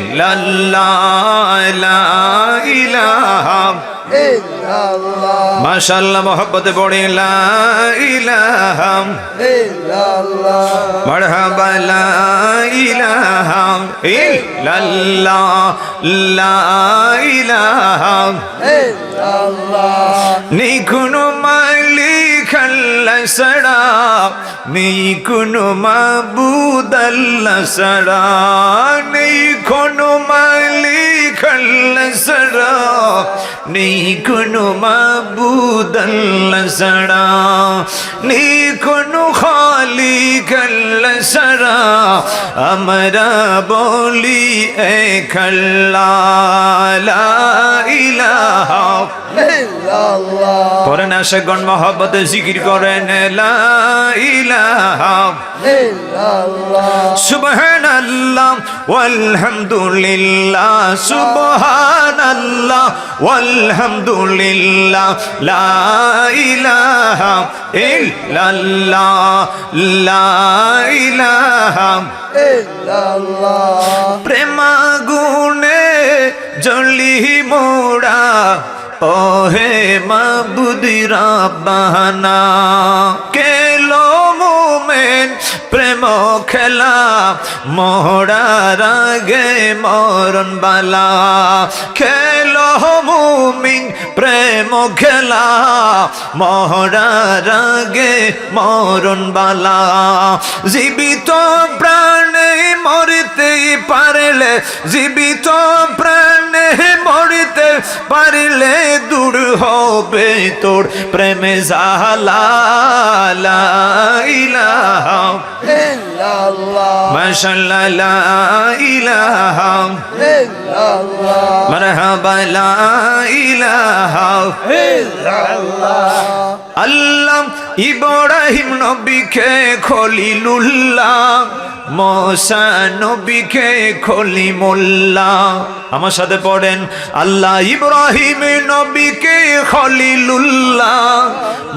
ইল্লাল্লাহ লা ইলাহা ইল্লাল্লাহ মাশাআল্লাহ মোহব্বতে পড়ে লা ইলাহা ইল্লাল্লাহ মারহাবা লা ইলাহা ইল্লাল্লাহ লা ইলাহা ইল্লাল্লাহ নেই কোনো মালিক আল্লাহ ছাড়া নেই কোনো মাবুদ আল্লাহ ছাড়া নেই কোনো মালিক আল্লাহ ছাড়া নেই কোনো মাবুদ আল্লাহ ছাড়া নেই কোনো খালিক আল্লাহ ছাড়া আমরা বলি এক আল্লাহ লা ইলাহা ইল্লাল্লাহ পড়েন আশিকগণ মহব্বতে জিকির করেন লা ইলাহা ইল্লাল্লাহ সুবহানাল্লাহ ওয়ালহামদুলিল্লাহ সুবহানাল্লাহ ওয়ালহামদুলিল্লাহ লা ইলাহা ইল্লাল্লাহ লা ইলাহা ইল্লাল্লাহ প্রেমাগুনে জ্বলি মোরা ওহে মাবুদ রাব্বানা কেলো মোমেন প্রেম খেলা মোহরার আগে মরণ বালা খেলো মুমিন প্রেম খেলা মোহরার আগে মরণ বালা জীবিত প্রাণে মরতে পারলে জীবিত প্রাণে মরতে পারলে দূর হবে তোর প্রেমে জালা লা ইলাহা ইল্লাল্লাহ মাশাআল্লাহ লা ইলাহা ইল্লাল্লাহ মারহাবা লা ইলাহা ইল্লাল্লাহ আল্লাহ ইব্রাহিম নবীকে খলিলুল্লাহ মুসা নবীকে খলিমুল্লাহ আমার সাথে পড়েন আল্লাহ ইব্রাহিম নবীকে খলিলুল্লাহ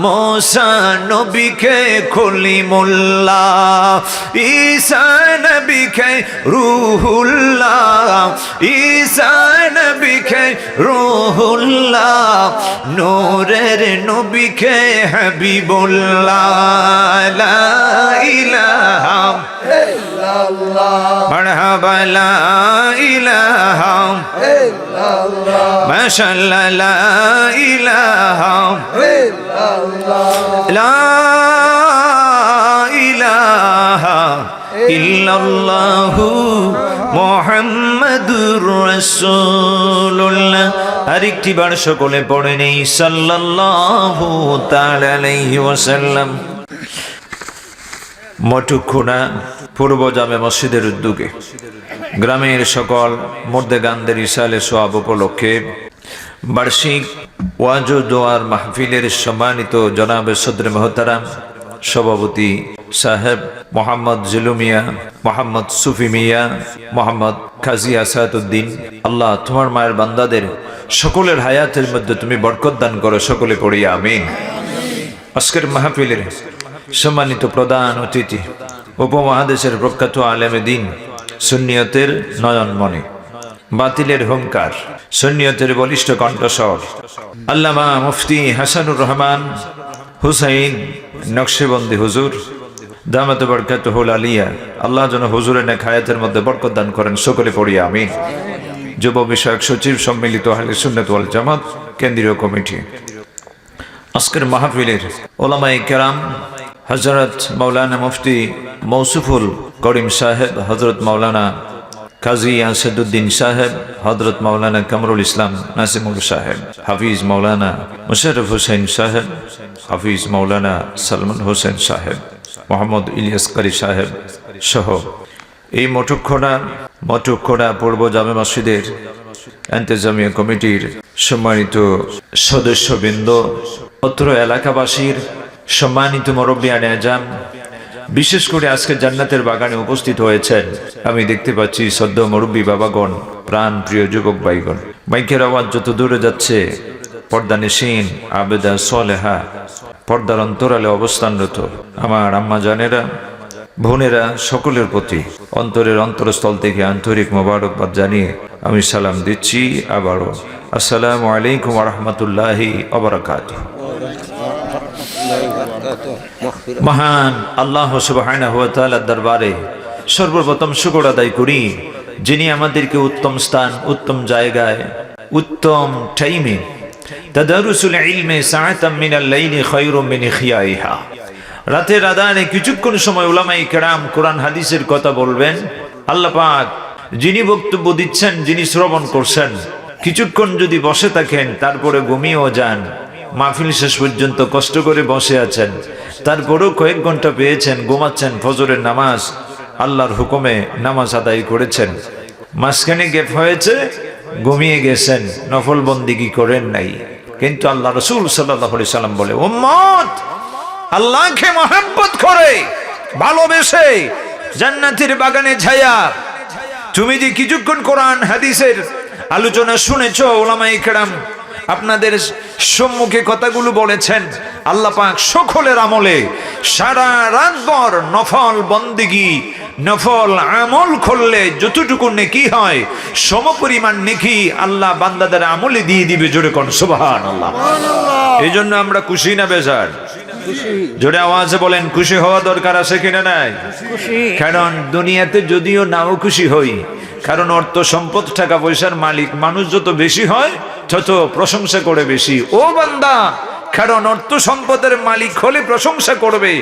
মুসা নবীকে খলিমুল্লাহ ঈসা নবীকে রূহুল্লাহ ঈসা নবীকে রূহুল্লাহ নূরের নবীকে হাবিবুল্লাহ লা ইলাহা ইল্লাল্লাহ মারহাবা লা ইলাহা ইল্লাল্লাহ মাশাআল্লাহ লা ইলাহা ইল্লাল্লাহ লা ইলাহা ইল্লাল্লাহ মুহাম্মাদুর রাসূলুল্লাহ আরেকটি বার সকলে পড়েন সাল্লাল্লাহু তাআলা আলাইহি ওয়াসাল্লাম মটুখোনা পূর্ব জামে মসজিদের উদ্যোগে গ্রামের সকল মুর্দেগানদের ইসালে সোয়াব উপলক্ষে বার্ষিক ওয়াজ ও দোয়ার মাহফিলের সম্মানিত জনাবে সদরে মোহতারাম সভাপতি সাহেব মোহাম্মদ জুলু মিয়া, মোহাম্মদ সুফি মিয়া, মোহাম্মদ কাজী আসাদউদ্দিন, আল্লাহ তোমার মায়ের বান্দাদের সকলের হায়াতের মধ্যে তুমি বরকত দান করো, সকলে পড়ি আমিন। আজকের মাহফিলের সম্মানিত প্রধান অতিথি উপমহাদেশের প্রখ্যাত আলেমে দিন, সুন্নিয়তের নয়নমণি, বাতিলের হুঙ্কার, সুন্নিয়তের বলিষ্ঠ কণ্ঠস্বর আল্লামা মুফতি হাসানুর রহমান হুসাইন নকশেবন্দি হুজুর দামাত বরকাতুহুল আলিয়া, আল্লাহ যেন হুজুরের নেক হায়াতের মধ্যে বরকত দান করেন, সকলে পড়ি আমিন। যুব বিষয়ক সচিব সম্মিলিত আহলে সুন্নাত ওয়াল জামাত কেন্দ্রীয় কমিটি, আজকের মাহফিলের ওলামায়ে কেরাম হযরত মাওলানা মুফতি মৌসুফুল করিম সাহেব, হযরত মাওলানা কাজী আসাদউদ্দিন সাহেব, হযরত মাওলানা কামরুল ইসলাম নাসিমুল সাহেব, হাফিজ মাওলানা মুশাররফ হোসেন সাহেব, হাফিজ মাওলানা সালমান হোসেন সাহেব, মোহাম্মদ ইলিয়াস কারি সাহেব সহ এই মটুখোনা পূর্ব জামে মসজিদের ইন্তেজামিয়া কমিটির সম্মানিত সদস্যবৃন্দ, অত্র এলাকাবাসীর সম্মানিত মুরব্বিয়ানে আজম, বিশেষ করে আজকে জান্নাতের বাগানে উপস্থিত হয়েছেন আমি দেখতে পাচ্ছি সদ্য মুরব্বী বাবাগণ, প্রাণ প্রিয় যুবক ভাইগণ। মাইকের আওয়াজ যত দূরে যাচ্ছে, পর্দা নিশিন আবেদা সলেহা, পর্দার অন্তরালে অবস্থানরত আমার আম্মা জানেরা, বোনেরা, সকলের প্রতি অন্তরের অন্তরস্থল থেকে আন্তরিক মোবারকবাদ জানিয়ে আমি সালাম দিচ্ছি আবারও। আসসালামু আলাইকুম ওয়া রাহমাতুল্লাহি ওয়া বারাকাতুহু। মহান আল্লাহ সুবহানাহু ওয়া তাআলার দরবারে সর্বপ্রথম শুকর আদায় করি, যিনি আমাদেরকে উত্তম স্থান, উত্তম জায়গায়, উত্তম টাইমে তাদারুসুল ইলমে সাআতাম মিনাল লাইলি খায়রুম মিন ইখয়াইহা, রাতের আধারে কিছুক্ষণ সময় উলামায়ে কেরাম কোরআন হাদিসের কথা বলবেন। আল্লাহ পাক যিনি বক্তব্য দিচ্ছেন, যিনি শ্রবণ করছেন, কিছুক্ষণ যদি বসে থাকেন তারপরে ঘুমিয়েও যান, মাহফিল শেষ পর্যন্ত কষ্ট করে বসে আছেন, তারপরেও কয়েক ঘন্টা পেয়েছেন, ঘুমাচ্ছেন, ফজরের নামাজ আল্লাহর হুকুমে নামাজ আদায় করেছেন, মাঝখানে গ্যাপ হয়েছে, ঘুমিয়ে গেছেন, নফল বন্দিগি করেন নাই। কিন্তু আল্লাহ রাসূল সাল্লাল্লাহু আলাইহি সাল্লাম বলে, উম্মত আল্লাহকে মহব্বত করে ভালোবেসে জান্নাতের বাগানে ছায়া, তুমি যে কিছুক্ষণ কোরআন হাদিসের আলোচনা শুনেছো, উলামায়ে কেরাম আপনাদের সম্মুখে কথাগুলো বলেছেন, আল্লাহ পাক সকলের আমলে সারা রাতভর নফল বন্দেগী, নফল আমল করলে যতটুকু নেকি হয় সমপরিমাণ নেকি আল্লাহ বান্দাদের আমলে দিয়ে দিবে। জোরে কোন সুবহানাল্লাহ। এই জন্য আমরা খুশি না বেজার? জোরে আওয়াজে বলেন, খুশি হওয়া দরকার আছে কিনা নাই? কারণ দুনিয়াতে যদিও নাও খুশি হই, কারণ অর্থ সম্পদ টাকা পয়সার মালিক মানুষ যত বেশি হয় তত প্রশংসা করে বেশি। ও বান্দা, কারণ অর্থ সম্পদের মালিক হলে প্রশংসা করবে।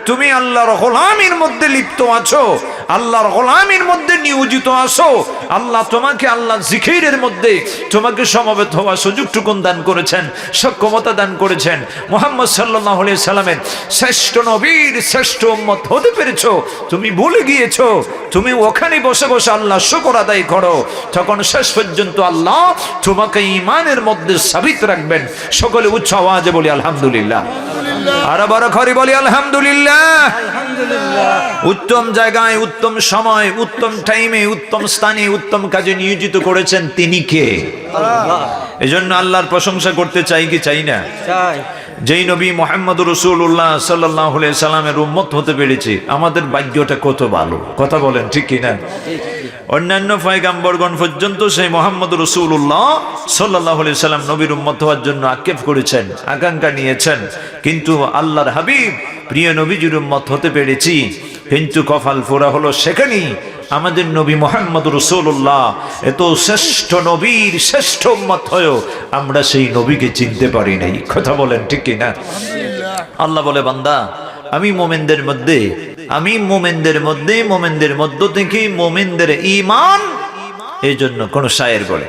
তুমি আল্লাহর গোলামির মধ্যে লিপ্ত আছো, আল্লাহর গোলামির মধ্যে নিয়োজিত আছো, আল্লাহ তোমাকে আল্লাহ জিকিরের মধ্যে তোমাকে সমবেত হওয়া সুযোগটুকু দান করেছেন, সক্ষমতা দান করেছেন। মুহাম্মদ সাল্লাল্লাহু আলাইহি সাল্লামের শ্রেষ্ঠ নবীর শ্রেষ্ঠ উম্মত হতে পেরেছো, তুমি ভুলে গিয়েছো, তুমি ওখানে বসে বসে আল্লাহ শুকর আদায় করো, তখন শেষ পর্যন্ত আল্লাহ তোমাকে ঈমানের মধ্যে সাবিত রাখবেন। সকলে উচ্চ আওয়াজে বলি আলহামদুলিল্লাহ। আর বড় করে বলি আলহামদুলিল্লাহ। উত্তম জায়গায়, উত্তম সময়, উত্তম টাইমে, উত্তম স্থানে, উত্তম কাজে নিয়োজিত করেছেন তিনি কে? এজন্য আল্লাহর প্রশংসা করতে চাই কি চাই না? যেই নবী মুহাম্মদুর রাসূলুল্লাহ সাল্লাল্লাহু আলাইহি সাল্লামের উম্মত হতে পেরেছি, আমাদের ভাগ্যটা কত ভালো, কথা বলেন ঠিক কি না? অন্যান্য পয়গম্বরগণ পর্যন্ত সেই মুহাম্মদুর রাসূলুল্লাহ সাল্লাল্লাহু আলাইহি সাল্লাম নবীর উম্মত হওয়ার জন্য আক্ষেপ করেছেন, আকাঙ্ক্ষা নিয়েছেন, কিন্তু আল্লাহর হাবিব প্রিয় নবীজির উম্মত হতে পেরেছি। কিন্তু কপাল ফোড়া হলো সেখানেই আমাদের নবী মুহাম্মদুর রাসূলুল্লাহ এত শ্রেষ্ঠ নবীর শ্রেষ্ঠ উম্মত হয়েও আমরা সেই নবীকে চিনতে পারি নাই, কথা বলেন ঠিক কি না? আল্লাহ বলে, বান্দা আমি মোমেনদের মধ্যে, আমি মোমেনদের মধ্যে, মোমেনদের মধ্য থেকে মোমেনদের ঈমান। এই জন্য কোন শায়ের বলে,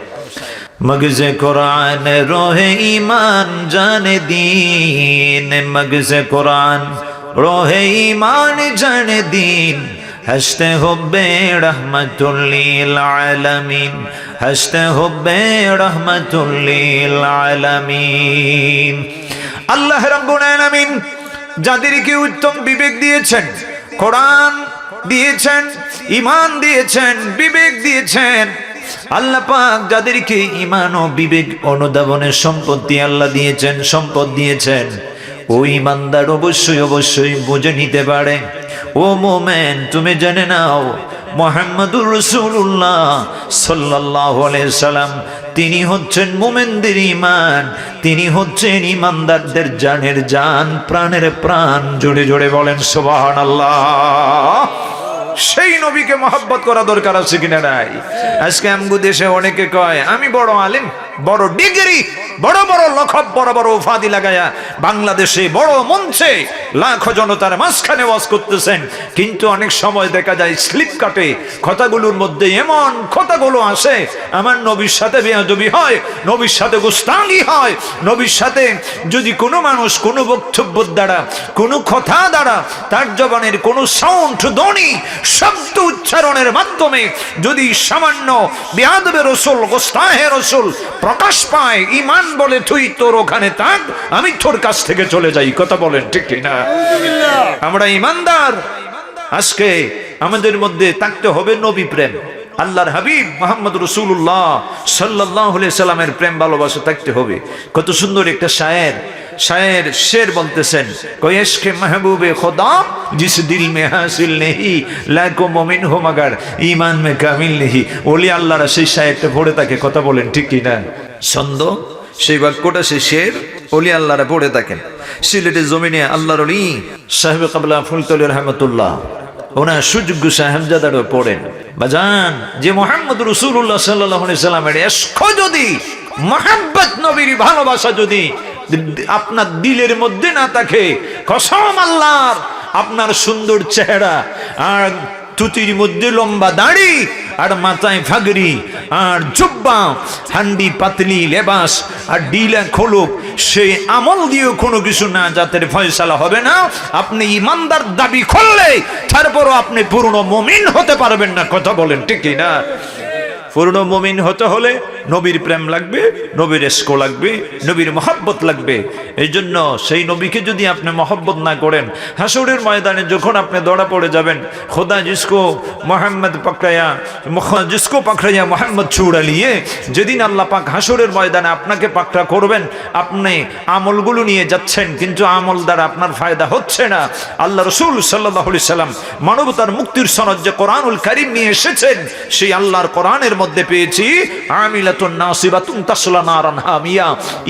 মগজে কোরআন রোহে ঈমান জানে দিন, মগজে কোরআন রোহে ঈমান জানে দিন, হসতে হুব্বে রহমতুল লিল আলামিন, হসতে হুব্বে রহমতুল লিল আলামিন। আল্লাহ রাব্বুল আলামিন যাদেরকে উত্তম বিবেক দিয়েছেন, কোরআন দিয়েছেন, ঈমান দিয়েছেন, বিবেক দিয়েছেন, আল্লাহ পাক যাদেরকে ঈমান ও বিবেক অনুধাবনের সম্পত্তি আল্লাহ দিয়েছেন, সম্পদ দিয়েছেন, ওই ঈমানদার অবশ্যই অবশ্যই বুঝে নিতে পারে। ও মোমেন, তুমি জেনে নাও মুহাম্মদুর রাসূলুল্লাহ সাল্লাল্লাহু আলাইহি সাল্লাম তিনি হচ্ছেন মোমেনদের ঈমান, তিনি হচ্ছেন ঈমানদারদের জানের জান, প্রাণের প্রাণ। জোরে জোরে বলেন সুবহানাল্লাহ। সেই নবীকে মহব্বত করা দরকার আছে কিনা নাই? আজকে আমগো দেশে অনেকে কয় আমি বড় আলেম, বড় ডিগ্রি, বড় বড় লখব, বড় বড় উপাধি লাগায়া বাংলাদেশে বড় মঞ্চে লাখো জনতার মাঝখানে ওয়াজ করতেছেন, কিন্তু অনেক সময় দেখা যায় স্লিপ কাটে, কথাগুলোর মধ্যে এমন কথাগুলো আসে, আমার নবীর সাথে বেয়াদবি হয়, নবীর সাথে গোস্তাঙ্গি হয়, নবীর সাথে যদি কোনো মানুষ কোনো বক্তব্যের দ্বারা, কোনো কথা দ্বারা, তার জবানের কোনো সাউন্ড, ধ্বনি, শব্দ উচ্চারণের মাধ্যমে যদি সামান্য বেয়াদবে রসুল, গোস্তাহে রসুল প্রকাশ পায়, ঈমান বলে তুই তোর ওখানে থাক, আমি তোর কাছ থেকে চলে যাই, কথা বলেন ঠিক না? আমরা ঈমানদার। আজকে আমাদের মধ্যে থাকতে হবে নবী প্রেম, আল্লাহর হাবিব মুহাম্মদ রাসূলুল্লাহ সাল্লাল্লাহু আলাইহি সাল্লামের প্রেম ভালোবাসা থাকতে হবে। কত সুন্দর একটা शायर शेर बोलतेছেন कोई इश्क महबूब खुदा जिस दिल में हासिल नहीं लाखों मोमिन हो मगर ईमान में कामिल नहीं। ওলি আল্লাহর সেই শায়েরটা পড়ে থাকে, কথা বলেন ঠিক কি না? ছন্দ সেই বাক্যটা সেই শের ওলি আল্লাহরা পড়ে থাকেন। সিলেটের জমিনে আল্লাহর ওলি সাহেব কাবলা ফুলতলি রহমতুল্লাহ ওনার সুযোগ্য সাহেবজাদারও পড়েন। বাজান যে মুহাম্মদ রাসূলুল্লাহ সাল্লাল্লাহু আলাইহি সাল্লামের ইশক যদি মহব্বত নবীর ভালোবাসা যদি আপনার দিলের মধ্যে না থাকে, কসম আল্লাহর, আপনার সুন্দর চেহারা আর টুটির মধ্যে লম্বা দাড়ি আর মাথায় ফাগরি আর জুব্বা হান্ডি পাতলি লেবাস আর ডিলা খোলক, সেই আমল দিয়েও কোনো কিছু না জাতের ফয়সালা হবে না। আপনি ইমানদার দাবি করলে তারপরও আপনি পূর্ণ মুমিন হতে পারবেন না, কথা বলেন ঠিক কি না? পূর্ণ মুমিন হতে হলে নবীর প্রেম লাগবে, নবীর ইশক লাগবে, নবীর মহব্বত লাগবে। এই জন্য সেই নবীকে যদি আপনি মহব্বত না করেন, হাসরের ময়দানে যখন আপনি ধরা পড়ে যাবেন, খোদা জিসকো মোহাম্মদ পাকড়াইয়া মোহাম্মদ ছুড়া লিয়ে, যেদিন আল্লাহ পাক হাসরের ময়দানে আপনাকে পাকড়া করবেন, আপনি আমলগুলো নিয়ে যাচ্ছেন কিন্তু আমল দ্বারা আপনার ফায়দা হচ্ছে না। আল্লাহ রাসূল সাল্লাল্লাহু আলাইহি সাল্লাম মানবতার মুক্তির সনদ যে কোরআনুল কারীম নিয়ে এসেছেন, সেই আল্লাহর কোরআনের মধ্যে পেয়েছি আমিলাতুন নাসিবাতুন তাসলা নারান হামিয়া।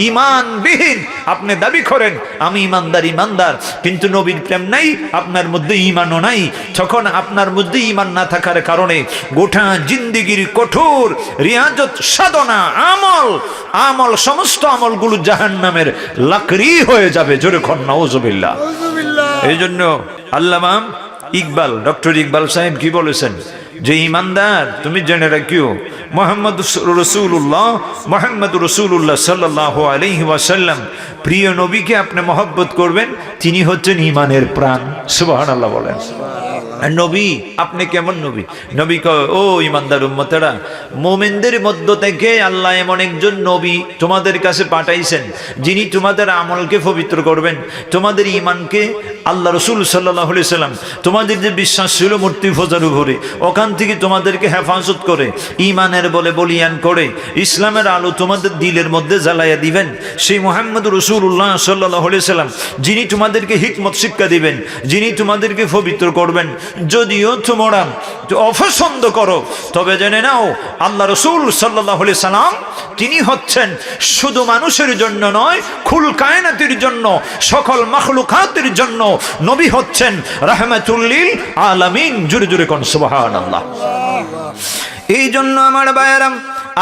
ঈমানবিহীন আপনি দাবি করেন আমি ইমানদার, কিন্তু নবীর প্রেম নাই, আপনার মধ্যে ঈমানও নাই। তখন আপনার মধ্যে ঈমান না থাকার কারণে গোটা জিন্দেগির কঠোর রিয়াজত সাধনা আমল সমস্ত আমলগুলো জাহান্নামের লাকড়ি হয়ে যাবে। জোরে কোন নাউজুবিল্লাহ। এই জন্য আল্লামা ইকবাল, ডক্টর ইকবাল সাহেব কি বলেছেন যে ইমানদার তুমি জেনে রাখিও মুহাম্মদ রাসূলুল্লাহ সাল্লাল্লাহু আলাইহি ওয়াসাল্লাম, প্রিয় নবীকে আপনি মহব্বত করবেন, তিনি হচ্ছেন ঈমানের প্রাণ। সুবহানাল্লাহ বলেন। নবী আপনি কেমন নবী? নবী কয় ও ইমানদার উম্মতেরা, মুমিনদের মধ্য থেকে আল্লাহ এমন একজন নবী তোমাদের কাছে পাঠাইছেন যিনি তোমাদের আমলকে পবিত্র করবেন, তোমাদের ঈমানকে। আল্লাহ রাসূল সাল্লাল্লাহু আলাইহি সাল্লাম তোমাদের যে বিশ্বাস ছিল মূর্তি পূজার উপরে, ওখান থেকে তোমাদেরকে হেফাজত করে ঈমানের বলে বলিয়ান করে ইসলামের আলো তোমাদের দিলের মধ্যে জ্বালাইয়া দিবেন। সেই মুহাম্মদ রাসূলুল্লাহ সাল্লাল্লাহু আলাইহি সাল্লাম যিনি তোমাদেরকে হিকমত শিক্ষা দিবেন, যিনি তোমাদেরকে পবিত্র করবেন। যদিও তোমরা অপছন্দ করো, তবে জেনে নাও আল্লাহ রাসূল সাল্লাল্লাহু আলাইহি সাল্লাম তিনি হচ্ছেন শুধু মানুষের জন্য নয়, কুল কায়নাতের জন্য, সকল মাখলুকাতের জন্য নবী হচ্ছেন রাহমাতুল লিল আলামিন। জোরে জোরে কোন সুবহানাল্লাহ। এই জন্য আমার ভাইয়েরা,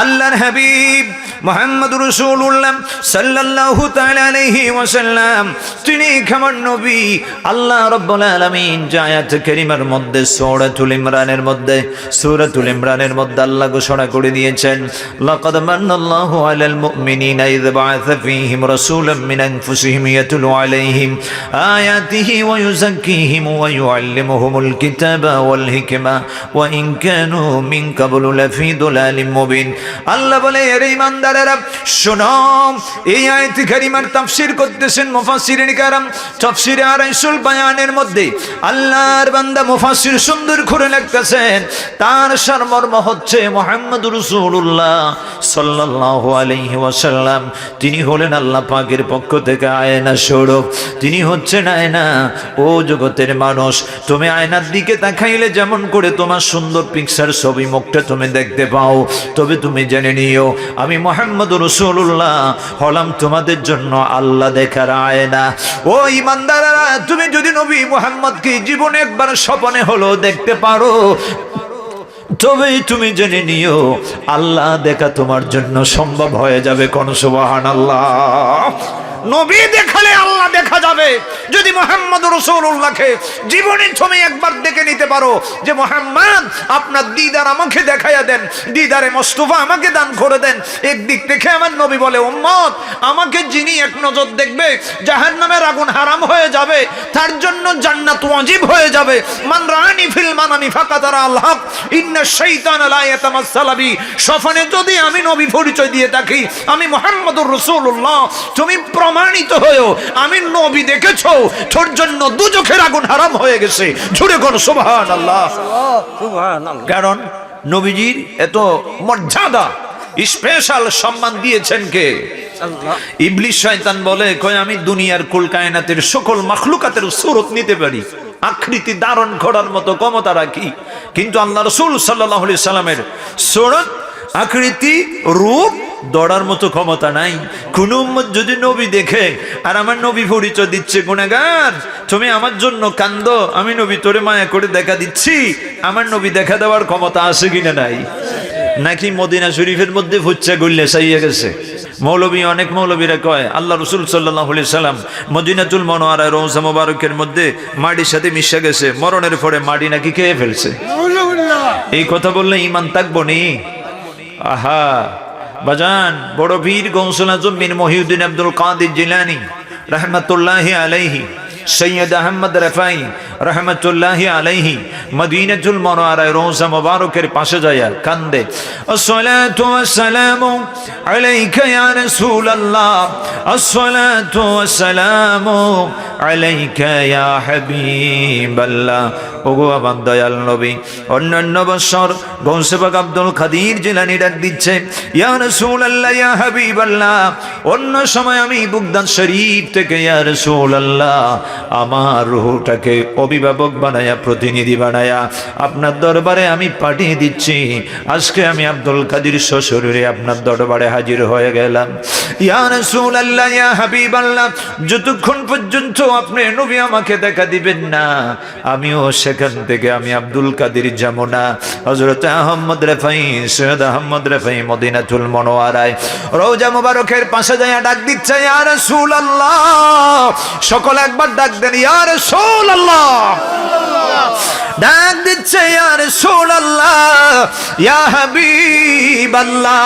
আল্লাহর হাবিব মুহাম্মদ রাসূলুল্লাহ সাল্লাল্লাহু তাআলা আলাইহি ওয়াসাল্লাম তিনি কেমন নবী? আল্লাহ রাব্বুল আলামিন আয়াত কারীমার মধ্যে সূরাতুল ইমরানের মধ্যে আল্লাহ ঘোষণা করে দিয়েছেন, লাকাদ মান্নাল্লাহু আলাল মুমিনিনা ইয বাআসা ফীহিম রাসূলাম মিন আনফুসিহিম ইয়াতলু আলাইহিম আয়াতিহি ওয়া ইউযাক্কিহিম ওয়া ইউআল্লিমুহুমুল কিতাবা ওয়াল হিকমা ওয়া ইন কানু মিন ক্বাবলু লাফী দুলালিম মুবিন। আল্লাহ বলে এর ঈমানদারেরা শোনো, এই আয়াত কারীমার তাফসীর করতেছেন মুফাসসিরিন کرام। তাফসীরে আরাইসুল বায়ানের মধ্যে আল্লাহর বান্দা মুফাসসির সুন্দর করে লিখতেছেন, তার সারমর্ম হচ্ছে মুহাম্মদুর রাসূলুল্লাহ সাল্লাল্লাহু আলাইহি ওয়াসাল্লাম তিনি হলেন আল্লাহ পাকের পক্ষ থেকে আয়না স্বরূপ। তিনি হচ্ছেন আয়না। ও জগতের মানুষ, তুমি আয়নার দিকে তাকাইলে যেমন করে তোমার সুন্দর পিকচার ছবি মুখটা তুমি দেখতে পাও, তবে তুমি জেনে নিও আমি মুহাম্মদুর রাসূলুল্লাহ হলাম তোমাদের জন্য আল্লাহ দেখার আয়না। ও ঈমানদাররা, তুমি যদি নবী মুহাম্মদকে জীবনে একবার স্বপ্নে হলো দেখতে পারো, তবেই তুমি জেনে নিও আল্লাহ দেখা তোমার জন্য সম্ভব হয়ে যাবে। কোন সুবহানাল্লাহ। নবী দেখালে আল্লাহ দেখা যাবে। যদি মুহাম্মদ রাসূলুল্লাহকে জীবনে তুমি একবার দেখে নিতে পারো যে মুহাম্মদ আপনার দিদার আমাকে দেখাইয়া দেন, দিদারে মুস্তাফা আমাকে দান করে দেন। একদিক থেকে আমার নবী বলে, উম্মত আমাকে যিনি এক নজর দেখবে জাহান্নামের আগুন হারাম হয়ে যাবে, তার জন্য জান্নাত ওয়াজিব হয়ে যাবে। মান রাআনি ফিল মানামি ফাকাদ রাআল হক ইন্না শাইতানা লা ইয়াতামাসসালু বি। স্বপ্নে যদি আমি নবী পরিচয় দিয়ে থাকি আমি মুহাম্মদুর রাসূলুল্লাহ, তুমি প্রমাণিত হয়েও আমি নবী দেখেছো, তোর জন্য দুজখের আগুন হারাম হয়ে গেছে। জোরে কোন সুবহানাল্লাহ। কারণ নবীজির এত মর্যাদা স্পেশাল সম্মান দিয়েছেন কে? ইবলিস শয়তান বলে, কয় আমি দুনিয়ার কুল কায়নাতের সকল মাখলুকাতের সুরত নিতে পারি, আকৃতি ধারণ করার মতো ক্ষমতা রাখি, কিন্তু আল্লাহ রাসূল সাল্লাল্লাহু আলাইহি সাল্লামের সুরত, আকৃতি, রূপ দৌড়ার মতো ক্ষমতা নাই। কোন উম্মত যদি নবী দেখে আর আমার নবী পরিচয় দিচ্ছে, গুনাহগার তুমি আমার জন্য কান্দো, আমি নবী তোরে মায়া করে দেখা দিচ্ছি, আমার নবী দেখা দেওয়ার ক্ষমতা আছে কিনা নাই? নাকি মদিনা শরীফের মধ্যে ফুচ্চা গুল্লে চাইয়া গেছে? মৌলবী, অনেক মৌলবীরা কয় আল্লাহ রাসূল সাল্লাল্লাহু আলাইহি সাল্লাম মদিনাতুল মুনাওয়ারা রওজা মুবারকের মধ্যে মাটির সাথে মিশে গেছে, মরণের পরে মাটি নাকি খেয়ে ফেলছে। এই কথা বললে ঈমান থাকবো নি? আহা বাজান, বড় পীর গৌসুল আজম বিন মহিউদ্দিন আব্দুল কাদের জিলানী রাহমাতুল্লাহি আলাইহি, সৈয়দ আহমদ রফাই রহমতুল্লাহি আলাইহি মদিনাতুল মুনাওয়ারায় রওজা মুবারকের পাশে যায়া কান্দে, আসসালাতু ওয়াসসালামু আলাইকা ইয়া রাসূলুল্লাহ, আসসালাতু ওয়াসসালামু আলাইকা ইয়া হাবিবাল্লাহ। ওগো আমার দয়াল নবী। অন্যান্য বছর গৌসে পাক আব্দুল কাদের জিলানী ডাক দিচ্ছে, ইয়া রাসূলুল্লাহ ইয়া হাবিবাল্লাহ। অন্য সময় আমি বুগদাদ শরীফ থেকে ইয়া রাসূলুল্লাহ আমার রূহটাকে অভিভাবক বানায়া, প্রতিনিধি বানায়া আপনার দরবারে আমি পাঠিয়ে দিচ্ছি। আজকে আমি আব্দুল কাদের সশরীরে আপনার দরবারে হাজির হয়ে গেলাম। ইয়া রাসূলুল্লাহ ইয়া হাবিবাল্লাহ, যতক্ষণ পর্যন্ত আপনি নবী আমাকে দেখা দিবেন না, আমিও সেখান থেকে আমি আব্দুল কাদের যাব না। হযরত আহমদ রফাই, সৈয়দ আহমদ রফাই মদিনাতুল মুনাওয়ারায় রওজা মুবারকের পাশে যায় ডাক দিচ্ছে, ইয়া রাসূলুল্লাহ। সকলে একবার ডাক দেন, ইয়া রাসূলুল্লাহ। ডাক দিচ্ছে, ইয়া রাসূলুল্লাহ ইয়া হাবিবাল্লাহ।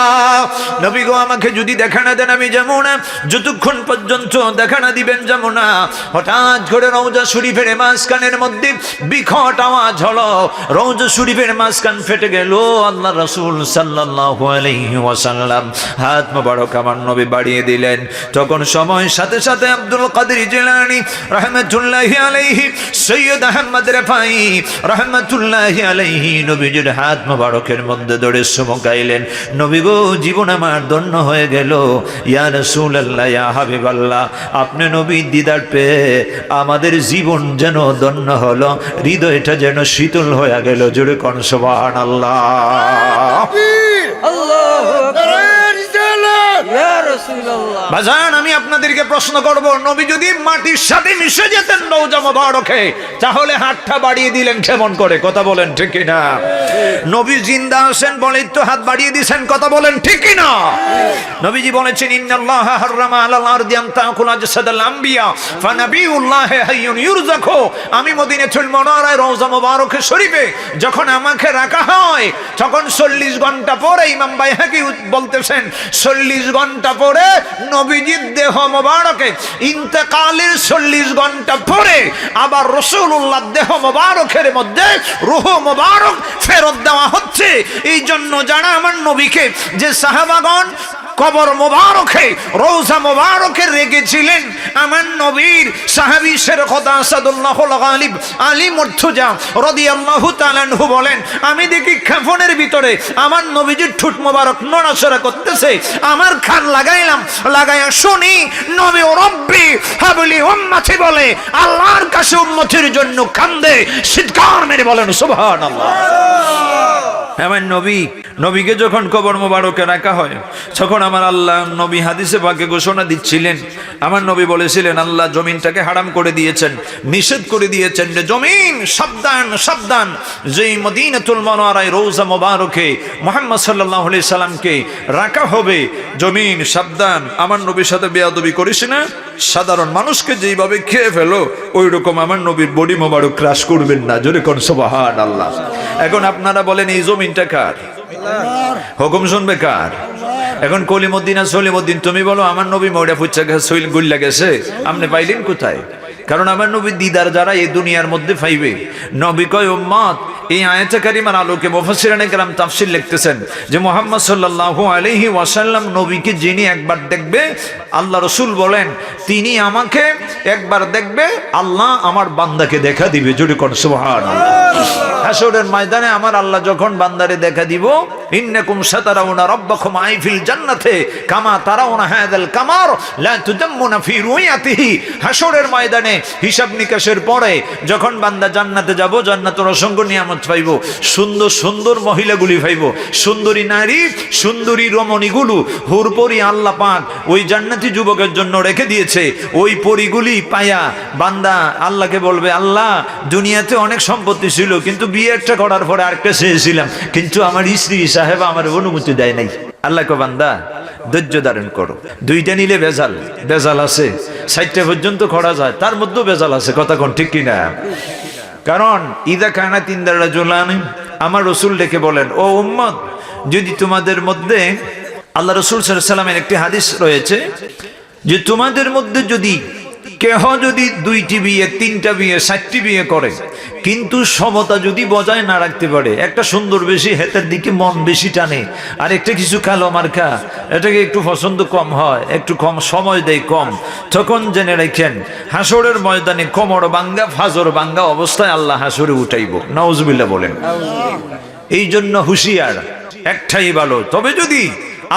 নবী গো আমাকে যদি দেখা না দেন আমি যাবো না, যতক্ষণ পর্যন্ত দেখা না দিবেন যাবো না। হঠাৎ করে রওজা শরীফের মাঝখানের মধ্যে বিকট আওয়াজ হলো, রওজা শরীফের মাঝখান ফেটে গেল। আল্লাহ রাসূল সাল্লাল্লাহু আলাইহি ওয়াসাল্লাম হাত মোবারক আমার নবী বাড়িয়ে দিলেন। তখন সময়ের সাথে সাথে আব্দুল কাদের জিলানী রাহমাতুল্লাহি আলাইহি, সৈয়দ আহমদ রফাই রাহমাতুল্লাহি আলাইহি নবীজির হাত মোবারকের মধ্যে ধরে চুমুকাইলেন। নবী গো জীবন আমার ধন্য হয়ে গেল। ইয়া রাসূলুল্লাহ ইয়া হাবিবাল্লাহ, আপনি নবী দিদার পেয়ে আমাদের জীবন যেন ধন্য হলো, হৃদয়টা যেন শীতল হয়ে গেল। জোরে কোন সুবহানাল্লাহ। আল্লাহু আকবার। বাজান আমি আপনাদেরকে প্রশ্ন করব, নবী যদি মাটির সাথে মিশে যেতেন রওজা মুবারকে, তাহলে হাতটা বাড়িয়ে দিলেন কেমন করে? কথা বলেন ঠিক কি না? নবী জিন্দা আছেন বলেই তো হাত বাড়িয়ে দিয়েছেন, কথা বলেন ঠিক কি না? নবীজি বলেছেন, ইন্নাল্লাহা হারামা আলাল আরদি আন তাকুলা জাসাদাল আমবিয়া ফানাবিউল্লাহি হাইয়ুন ইউরযাকু। আমি মদিনাতুল মুনাওয়ারায় রওজা মুবারকে শরীফে যখন আমাকে রাখা হয়, তখন 40 ঘন্টা পরে ইমাম বাইহাকি বলতেছেন 40 ঘন্টা পরে নবীজির দেহ মোবারকে ইন্তেকালের 40 ঘন্টা পরে আবার রাসূলুল্লাহর দেহ মোবারকের মধ্যে রূহ মোবারক ফেরত দেওয়া হচ্ছে। এই জন্য যারা আমার নবীকে, যে সাহাবাগণ কবর মোবারকে রওজা মোবারকে রেখেছিলেন, আমার নবীর সাহাবী শেরখদা আসাদুল্লাহুল গালিব আলী মুর্তজা রাদিয়াল্লাহু তাআলা আনহু বলেন, আমি দেখি কাফনের ভিতরে আমার নবীজির ঠোঁট মোবারক নড়াচড়া করতেছে। আমার কান লাগাইয়া শুনি নবী ও রব্বি হাবলি উম্মতি বলে আল্লাহর কাছে উম্মতের জন্য কান্দে, চিৎকার মেরে বলেন সুবহানাল্লাহ। আমার নবীকে যখন কবর মোবারকে রাখা হয়, তখন আমার আল্লাহ নবী হাদিসে পাকে ঘোষণা দিচ্ছিলেন, আমার নবী বলেছিলেন আল্লাহ জমিনটাকে হারাম করে দিয়েছেন, নিষেধ করে দিয়েছেন যে জমিন সাবধান সাবধান, যেই মদিনাতুল মুনাওয়ারায় রওজা মুবারকে মুহাম্মদ সাল্লাল্লাহু আলাইহি সাল্লামকে রাখা হবে, জমিন সাবধান, আমার নবীর সাথে বেয়াদবি করিস না। সাধারণ মানুষকে যেইভাবে খেয়ে ফেলো ওই রকম আমার নবীর বডি মোবারক ক্রাশ করবেন না। জোরে কোন সুবহানাল্লাহ। এখন আপনারা বলেন এই জমিনটা কার? হুকুম শুনবে কার? এখন কলিমুদ্দিন আর সলিমুদ্দিন তুমি বলো আমার নবী মৌড়া ফুচ্চা গেছে, সইল গুল্লা গেছে, আপনি পাইলেন কোথায়? কারণ আমার নবীর দিদার যারা এই দুনিয়ার মধ্যে পাইবে, নবী কয় উম্মত এই আয়াতে কারিমার আলোকে মুফাসসিরানে কেরাম তাফসীর লিখতেছেন যে মুহাম্মদ সাল্লাল্লাহু আলাইহি ওয়াসাল্লাম নবীকে যিনি একবার দেখবে, আল্লাহ রাসূল বলেন তিনি আমাকে একবার দেখবে, আল্লাহ আমার বান্দাকে দেখা দিবে। জোরে কোন সুবহানাল্লাহ। হাসরের ময়দানে আমার আল্লাহ যখন বান্দারে দেখা দিব, ইন্নাকুম সাতারাউনা রাব্বাকুম আইফিল জান্নাতে কামা তারাউনা হাযাল কামার লা তুদাম্মুনা ফি রুয়াতিহি। হাসরের ময়দানে হিসাব নিকাশের পরে যখন বান্দা জান্নাতে যাব, জান্নাতের অসংখ্য নিয়ামত পাইব, সুন্দর সুন্দর মহিলাগুলি পাইব, সুন্দরী নারী, সুন্দরী রমণীগুলো হুরপরি আল্লাহ পাক ওই জান্নাতি যুবকের জন্য রেখে দিয়েছে। ওই পরিগুলি পায়া বান্দা আল্লাহকে বলবে, আল্লাহ দুনিয়াতে অনেক সম্পত্তি ছিল, কিন্তু বিয়েটা করার পরে আরেকটা চেয়েছিলাম, কিন্তু আমার স্ত্রী সাহেব আমার অনুমতি দেয় নাই। আল্লাহ কো বান্দা ধৈর্য ধারণ করো, দুইটা নিলে ভেজাল, ভেজাল আছে, 60টা পর্যন্ত করা যায়, তার মধ্যেও ভেজাল আছে। কথা কোন ঠিক কিনা? কারণ ইদা কানা তিনদার রাজুলানি, আমার রসুল ডেকে বলেন, ও উম্মত, যদি তোমাদের মধ্যে, আল্লাহ রসুল সাল্লাল্লাহু আলাইহি ওয়াসাল্লামের একটি হাদিস রয়েছে যে তোমাদের মধ্যে যদি কেহ যদি 2টি বিয়ে, 3টা বিয়ে, 60টি বিয়ে করে, কিন্তু সমতা যদি বজায় না রাখতে পারে, একটা সুন্দর বেশি হেতের দিকে মন বেশি টানে, আর একটা কিছু কালো মার্কা, এটাকে একটু পছন্দ কম হয়, একটু কম সময় দেয় কম, তখন জেনে রাখেন হাসরের ময়দানে কোমর ভাঙ্গা, ফাজর ভাঙ্গা অবস্থায় আল্লাহ হাসরে উঠাইব। নাউজুবিল্লাহ বলেন। এই জন্য হুঁশিয়ার, একটাই ভালো। তবে যদি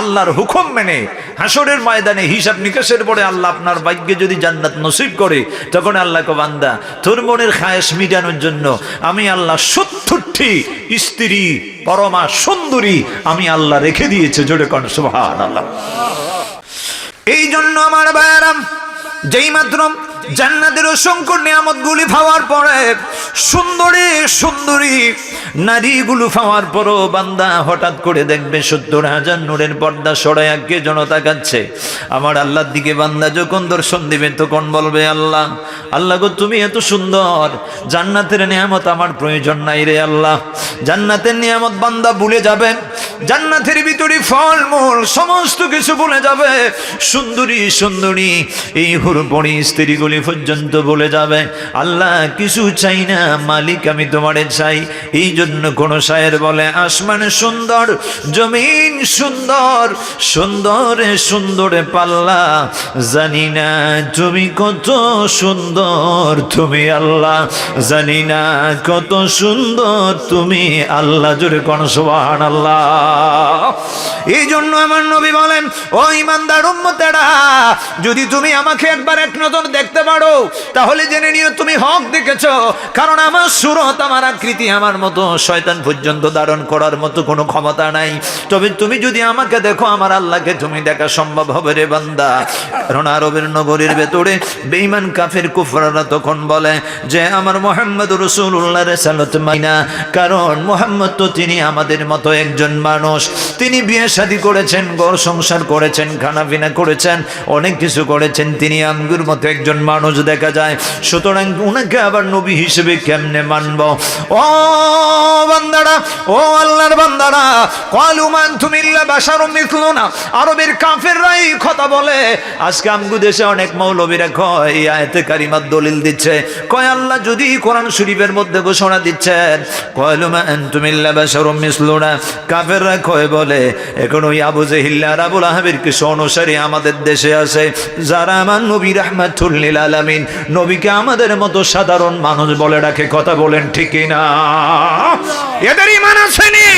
আল্লাহর হুকুম মেনে হাসরের ময়দানে হিসাব নিকাশের পরে আল্লাহ আপনার ভাগ্যে যদি জান্নাত নসিব করে, তখন আল্লাহ কো বান্দা তোর মনের খায়েশ মিটানোর জন্য আমি আল্লাহ 70টি স্ত্রী পরমা সুন্দরী আমি আল্লাহ রেখে দিয়েছে। জোরে কোন সুবহানাল্লাহ। এই জন্য আমার ভাইয়েরা, যেই মাত্র জান্নাতের অসংখ্য নিয়ামতগুলি পাওয়ার পরে, সুন্দরী সুন্দরী নারীগুলো পাওয়ার পরও বান্দা হঠাৎ করে দেখবে 70,000 নূরের পর্দা সরাইয়া কে যেন তাকাচ্ছে আমার আল্লাহর দিকে। বান্দা যখন দর্শন দিবে তখন বলবে, আল্লাহ, আল্লাহ গো তুমি এত সুন্দর, জান্নাতের নিয়ামত আমার প্রয়োজন নাই রে আল্লাহ। জান্নাতের নিয়ামত বান্দা ভুলে যাবে, জান্নাতের ভিতরে ফলমূল সমস্ত কিছু ভুলে যাবে, সুন্দরী সুন্দরী এই হুরপরি স্ত্রীগুলি পর্যন্ত বলে যাবে, আল্লাহ কিছু চাই না মালিক, আমি তোমারে চাই। এই জন্য কোন শায়ের বলে, আসমান সুন্দর, জমিন সুন্দর, সুন্দরে সুন্দরে পাল্লা, জানি না তুমি কত সুন্দর, তুমি আল্লাহ, জানি না কত সুন্দর তুমি আল্লাহ। জোরে কোন সুবহানাল্লাহ। এই জন্য আমার নবী বলেন, ও ইমানদার উম্মতেরা, যদি তুমি আমাকে একবার এক নজর দেখতে পারো, তাহলে জেনে নিও তুমি হক দেখেছো। কারণ আমার সুরত, আমার আকৃতি, আমার মতো শয়তান পর্যন্ত ধারণ করার মতো কোনো ক্ষমতা নাই। তবে তুমি যদি আমাকে দেখো, আমার আল্লাহকে তুমি দেখা সম্ভব হবে রে বান্দা। কারণ আরবের নগরীর ভেতরে বেঈমান কাফের কুফরারা তখন বলে যে আমার মুহাম্মদ রাসূলুল্লাহর রিসালাত মাইনা, কারণ মুহাম্মদ তো তিনি আমাদের মতো একজন মানুষ, তিনি বিয়ে শাদী করেছেন, ঘর সংসার করেছেন, খানা পিনা করেছেন, অনেক কিছু করেছেন, তিনি আমগুর মতো একজন মানুষ দেখা যায়, সুতরাং উনাকে আবার নবী হিসেবে কেমনে মানব? ও বান্দারা, ও আল্লাহর বান্দারা, ক্বালু মান তুম ইল্লা বাশারুম মিসলুনা, আরবের কাফেররা এই কথা বলে। আজকে আমগো দেশে অনেক মৌলবীরা কয়, এই আয়াতে কারিমার দলিল দিচ্ছে, কয় আল্লাহ যদি কোরআন শরীফের মধ্যে ঘোষণা দিচ্ছেন ক্বালু মান তুম ইল্লা বাশারুম মিসলুনা, কাফেররা কয় বলে এখন ওই আবু জেহেল আর আবু লাহাবের কিছু অনুসারী আমাদের দেশে আছে, যারা আমার নবী রাহমাতুল লিল আলামিন, নবীকে আমাদের মতো সাধারণ মানুষ বলে ডাকে। কথা বলেন ঠিক কিনা? এদের ঈমান আসেনি।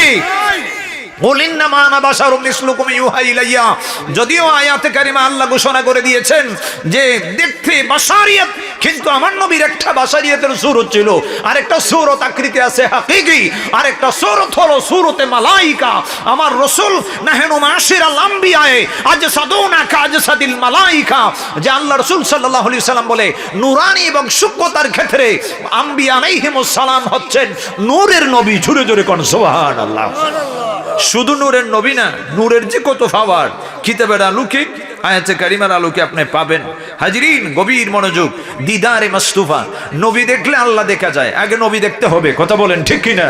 যদিও আয়াতে কারিমা আল্লাহ ঘোষণা করে দিয়েছেন যে দেখতে বাশারিয়ত, কিন্তু আমার নবীর একটা বাশারিয়তের সূরত ছিল, আরেকটা সূরত আকৃতি আছে হাকিকি, আরেকটা সূরত হলো সূরতে মালাইকা। আমার রাসূল নাহনু মাশিরাল আমবিয়ায়ে আজসাদুনা কাজসাদিল মালাইকা, যে আল্লাহ রাসূল সাল্লাল্লাহু আলাইহি সাল্লাম বলে নূরানি এবং সূক্ষ্মতার ক্ষেত্রে আম্বিয়া আলাইহিমুস সালাম হচ্ছেন নূরের নবী। জোরে জোরে কোন সুবহানাল্লাহ। শুধু নূরের নবী না, নূরের যে কত পাওয়ার। কিতাবের আলুকে আয়াতে কারিমার আলোকে আপনি পাবেন। হাজরিন, গভীর মনোযোগ। দিদারে মাসতুফা, নবী দেখলে আল্লাহ দেখা যায়। আগে নবী দেখতে হবে, কথা বলেন ঠিক কিনা?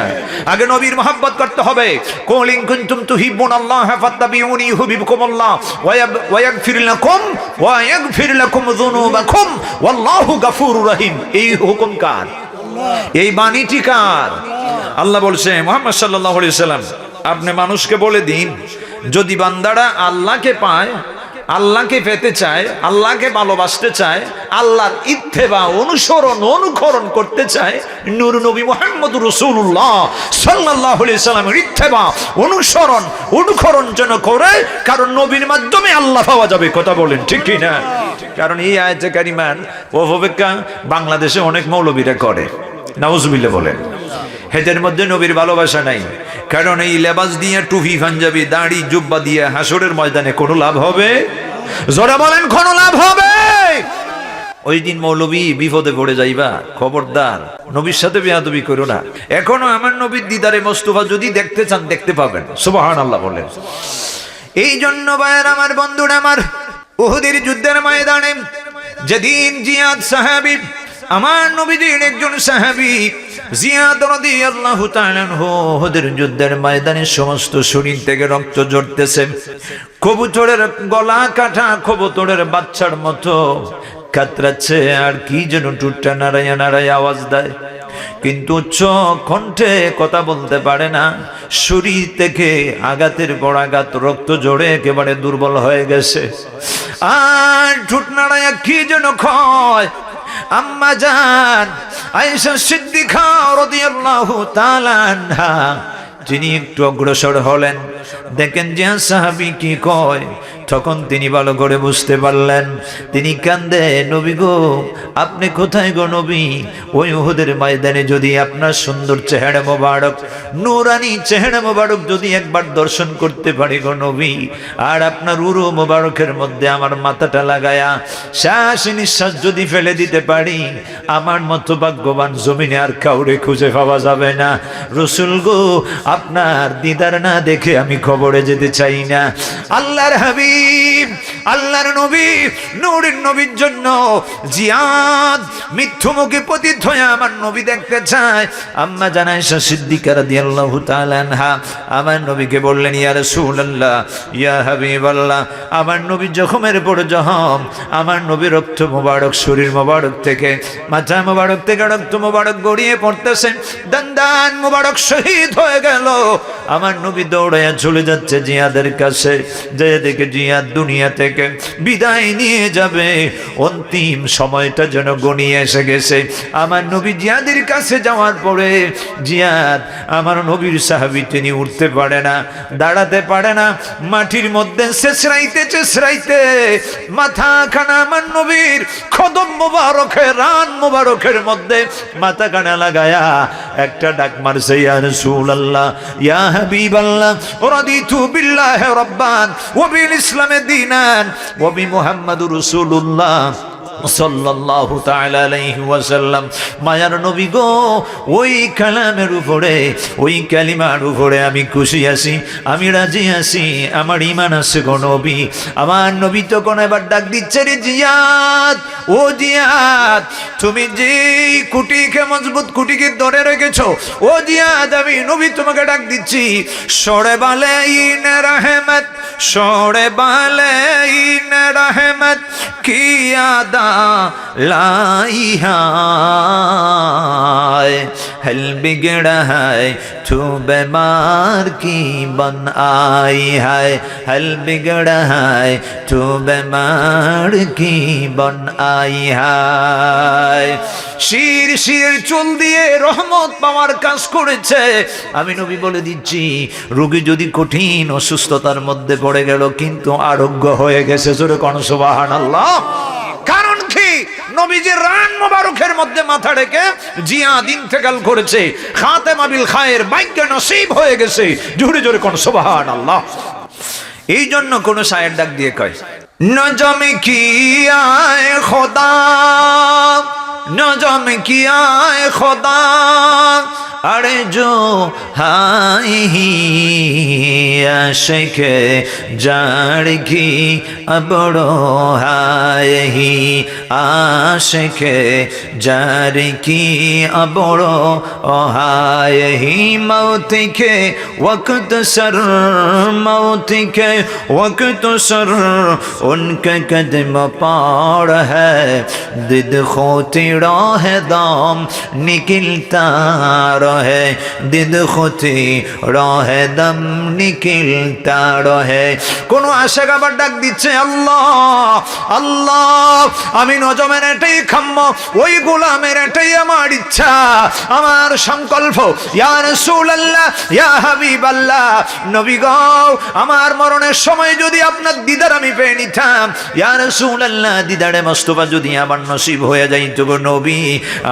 আগে নবীর মহব্বত করতে হবে। কুল ইন কুনতুম তুহিব্বুনাল্লাহ ফাত্তাবিউনি ইউহিব্বুকুমুল্লাহ ওয়া ইয়াগফির লাকুম যুনুবাকুম ওয়াল্লাহু গফুরুর রহিম। এই হুকুম কার? এই বাণীটি কার? আল্লাহ বলছে মুহাম্মদ সাল্লাল্লাহু আলাইহি সাল্লাম, আপনি মানুষকে বলে দিন, যদি বান্দারা আল্লাহকে পায়, আল্লাহকে পেতে চায়, আল্লাহকে ভালোবাসতে চায়, আল্লাহর ইত্তেবা অনুকরণ করতে চায়, নূর নবী মুহাম্মদুর রাসূলুল্লাহ সাল্লাল্লাহু আলাইহি সাল্লামের ইত্তেবা অনুকরণ যেন করে, কারণ নবীর মাধ্যমে আল্লাহ পাওয়া যাবে। কথা বলেন ঠিক কি না? কারণ এই আয়াতে কারিমার অপব্যাখ্যা বাংলাদেশে অনেক মৌলবীরা করে, নাউজুবিল্লাহ বলেন। এদের মধ্যে নবীর ভালোবাসা নাই। কারণ এই লেবাস দিয়ে, টুপি পাঞ্জাবি দাড়ি জুব্বা দিয়ে হাসরের ময়দানে কোনো লাভ হবে? জোরে বলেন, কোনো লাভ হবে? ওই দিন মৌলবী বিপদে পড়ে যাইবা, খবরদার নবীর সাথে বেয়াদবি করো না। এখনো আমার নবীর দিদারে মোস্তফা যদি দেখতে চান, দেখতে পাবেন। সুবহানাল্লাহ বলেন। এই জন্য ভাইয়ের আমার, বন্ধুরা আমার, উহুদের যুদ্ধের ময়দানে যেদিন জিয়াদ সাহাবী, আমার নবীজির একজন সাহাবী জিয়াদ রাদিয়াল্লাহু তাআলা আনহু, উহুদের যুদ্ধের ময়দানে সমস্ত শরীর থেকে রক্ত ঝরতেছে, কবুতরের গলা কাটা কবুতরের বাচ্চার মতো কাতরাচ্ছে, আর কি যেন টুটটা নাড়াইয়া আওয়াজ দেয়, কিন্তু উচ্চ কণ্ঠে কথা বলতে পারে না। শরীর থেকে আঘাতের পর আঘাত, রক্ত ঝরে একেবারে দুর্বল হয়ে গেছে, আর ঠোঁট নাড়াইয়া কি যেন কয়। আম্মা জান আয়েশা সিদ্দিকা রাদিয়াল্লাহু তাআলা আনহা, যিনি একটু অগ্রসর হলেন, দেখেন যে সাহাবী কি কয়, তখন তিনি ভালো করে বুঝতে পারলেন। তিনি কান্দে, নবী গো, আপনি কোথায় গো নবী? ওই উহুদের ময়দানে যদি আপনার সুন্দর চেহারা মোবারক, নূরানি চেহারা মোবারক যদি একবার দর্শন করতে পারি গো নবী, আর আপনার উরু মোবারকের মধ্যে আমার মাথাটা লাগায়া শ্বাস নিঃশ্বাস যদি ফেলে দিতে পারি, আমার মতো ভাগ্যবান জমিনে আর কাউরে খুঁজে পাওয়া যাবে না। রাসূল গো, আপনার দিদার না দেখে আমি খবরে যেতে চাই না। আল্লাহর হাবিব, আল্লাহর নবী, নূরের নবীর জন্য জিয়াদ মৃত্যুমুখে পতিত হয়ে আমার নবী দেখতে চায়। আম্মা জান আয়েশা সিদ্দিকা রাদিয়াল্লাহু তাআলা আনহা আমার নবীকে বললেন, ইয়া রাসূলুল্লাহ, ইয়া হাবিবাল্লাহ, আমার নবী জখমের পর জখম, আমার নবী রক্ত মোবারক, শরীর মোবারক থেকে, মাথা মোবারক থেকে রক্ত মোবারক গড়িয়ে পড়তেছে, দান মোবারক শহীদ হয়ে গেল। আমার নবী দৌড়াইয়া চলে যাচ্ছে জিয়াদের কাছে, যে দেখে জিয়াদ দুনিয়া থেকে বিদায় নিয়ে যাবে, অন্তিম সময়টা যেন গনিয়ে এসে গেছে। আমার নবী জিয়াদের কাছে যাওয়ার পরে, জিয়াদ আমার নবীর সাহাবী, তিনি উঠতে পারে না, দাঁড়াতে পারে না, মাটির মধ্যে চেঁচড়াইতে মাথা খানা আমার নবীর কদম মোবারকের, রান মোবারকের মধ্যে মাথা খানা লাগায়া একটা ডাক মারছে, ইয়া রাসূলুল্লাহ, ইয়া হাবিবাল্লাহ, রাদিতু বিল্লাহি রাব্বান ওয়া বিল ইসলামি দীনান ওয়া বি মুহাম্মাদুর রাসূলুল্লাহ সাল্লাল্লাহু তাআলা আলাইহি ওয়াসাল্লাম। মায়ার নবী গো, ওই কালামের উপরে, ওই কালিমার উপরে আমি খুশি আছি, আমি রাজি আছি, আমার ঈমান আছে গো নবী। আমার নবী তখন এবার ডাক দিচ্ছে, রে জিয়াদ, ও জিয়াদ, তুমি যে কুটিকে, মজবুত কুটিকে ধরে রেখেছো, ও জিয়াদ, আমি নবী তোমাকে ডাক দিচ্ছি। সরে বালাইন রহমত, সরে বালাইন রহমত কি আদা लाई है, हल बिगड़ा है तू बीमार की बन आई है, हल बिगड़ा है तू बीमार की बन आई है। শির শিরের চুল দিয়ে রহমত পাওয়ার কাজ করেছে। আমি নবী বলে দিচ্ছি, রোগী যদি কঠিন অসুস্থতার মধ্যে পড়ে গেল কিন্তু আরোগ্য হয়ে গেছে, জোরে কোন সুবহানাল্লাহ। কারণ কি? নবীজির রান মোবারকের মধ্যে মাথা রেখে জিয়াদ ইন্তেকাল করেছে, খাতেমা বিল খায়ের ভাগ্য নসিব হয়ে গেছে, জোরে জোরে কোন সুবহানাল্লাহ। এই জন্য কোন শায়ের ডাক দিয়ে কয়, নজম কি আয় খোদা, नजम किया है खुदा, अरे जो हाय आशिक जार की बड़ो हाय ही आशिक जार की बड़ो हाय ही मौत के वक्त सर मौत के वक्त सर उनके कदम पार है दिद खोती राह दाम निकलता रहे दिद खोती राह दम निकलता रहे। কোনো আশিক আবার ডাক দিচ্ছে আল্লাহ আল্লাহ আমি নজমের এটাই খাম্য ওই গোলামের এটাই আমার ইচ্ছা আমার সংকল্প ইয়া রাসূলুল্লাহ ইয়া হাবিবাল্লাহ নবী গো আমার মরণের সময় যদি আপনার দিদার আমি পেয়ে নিতাম ইয়া রাসূলুল্লাহ দিদারে মুস্তাফা যদি আমার নসিব হয়ে যাইতো গো নবী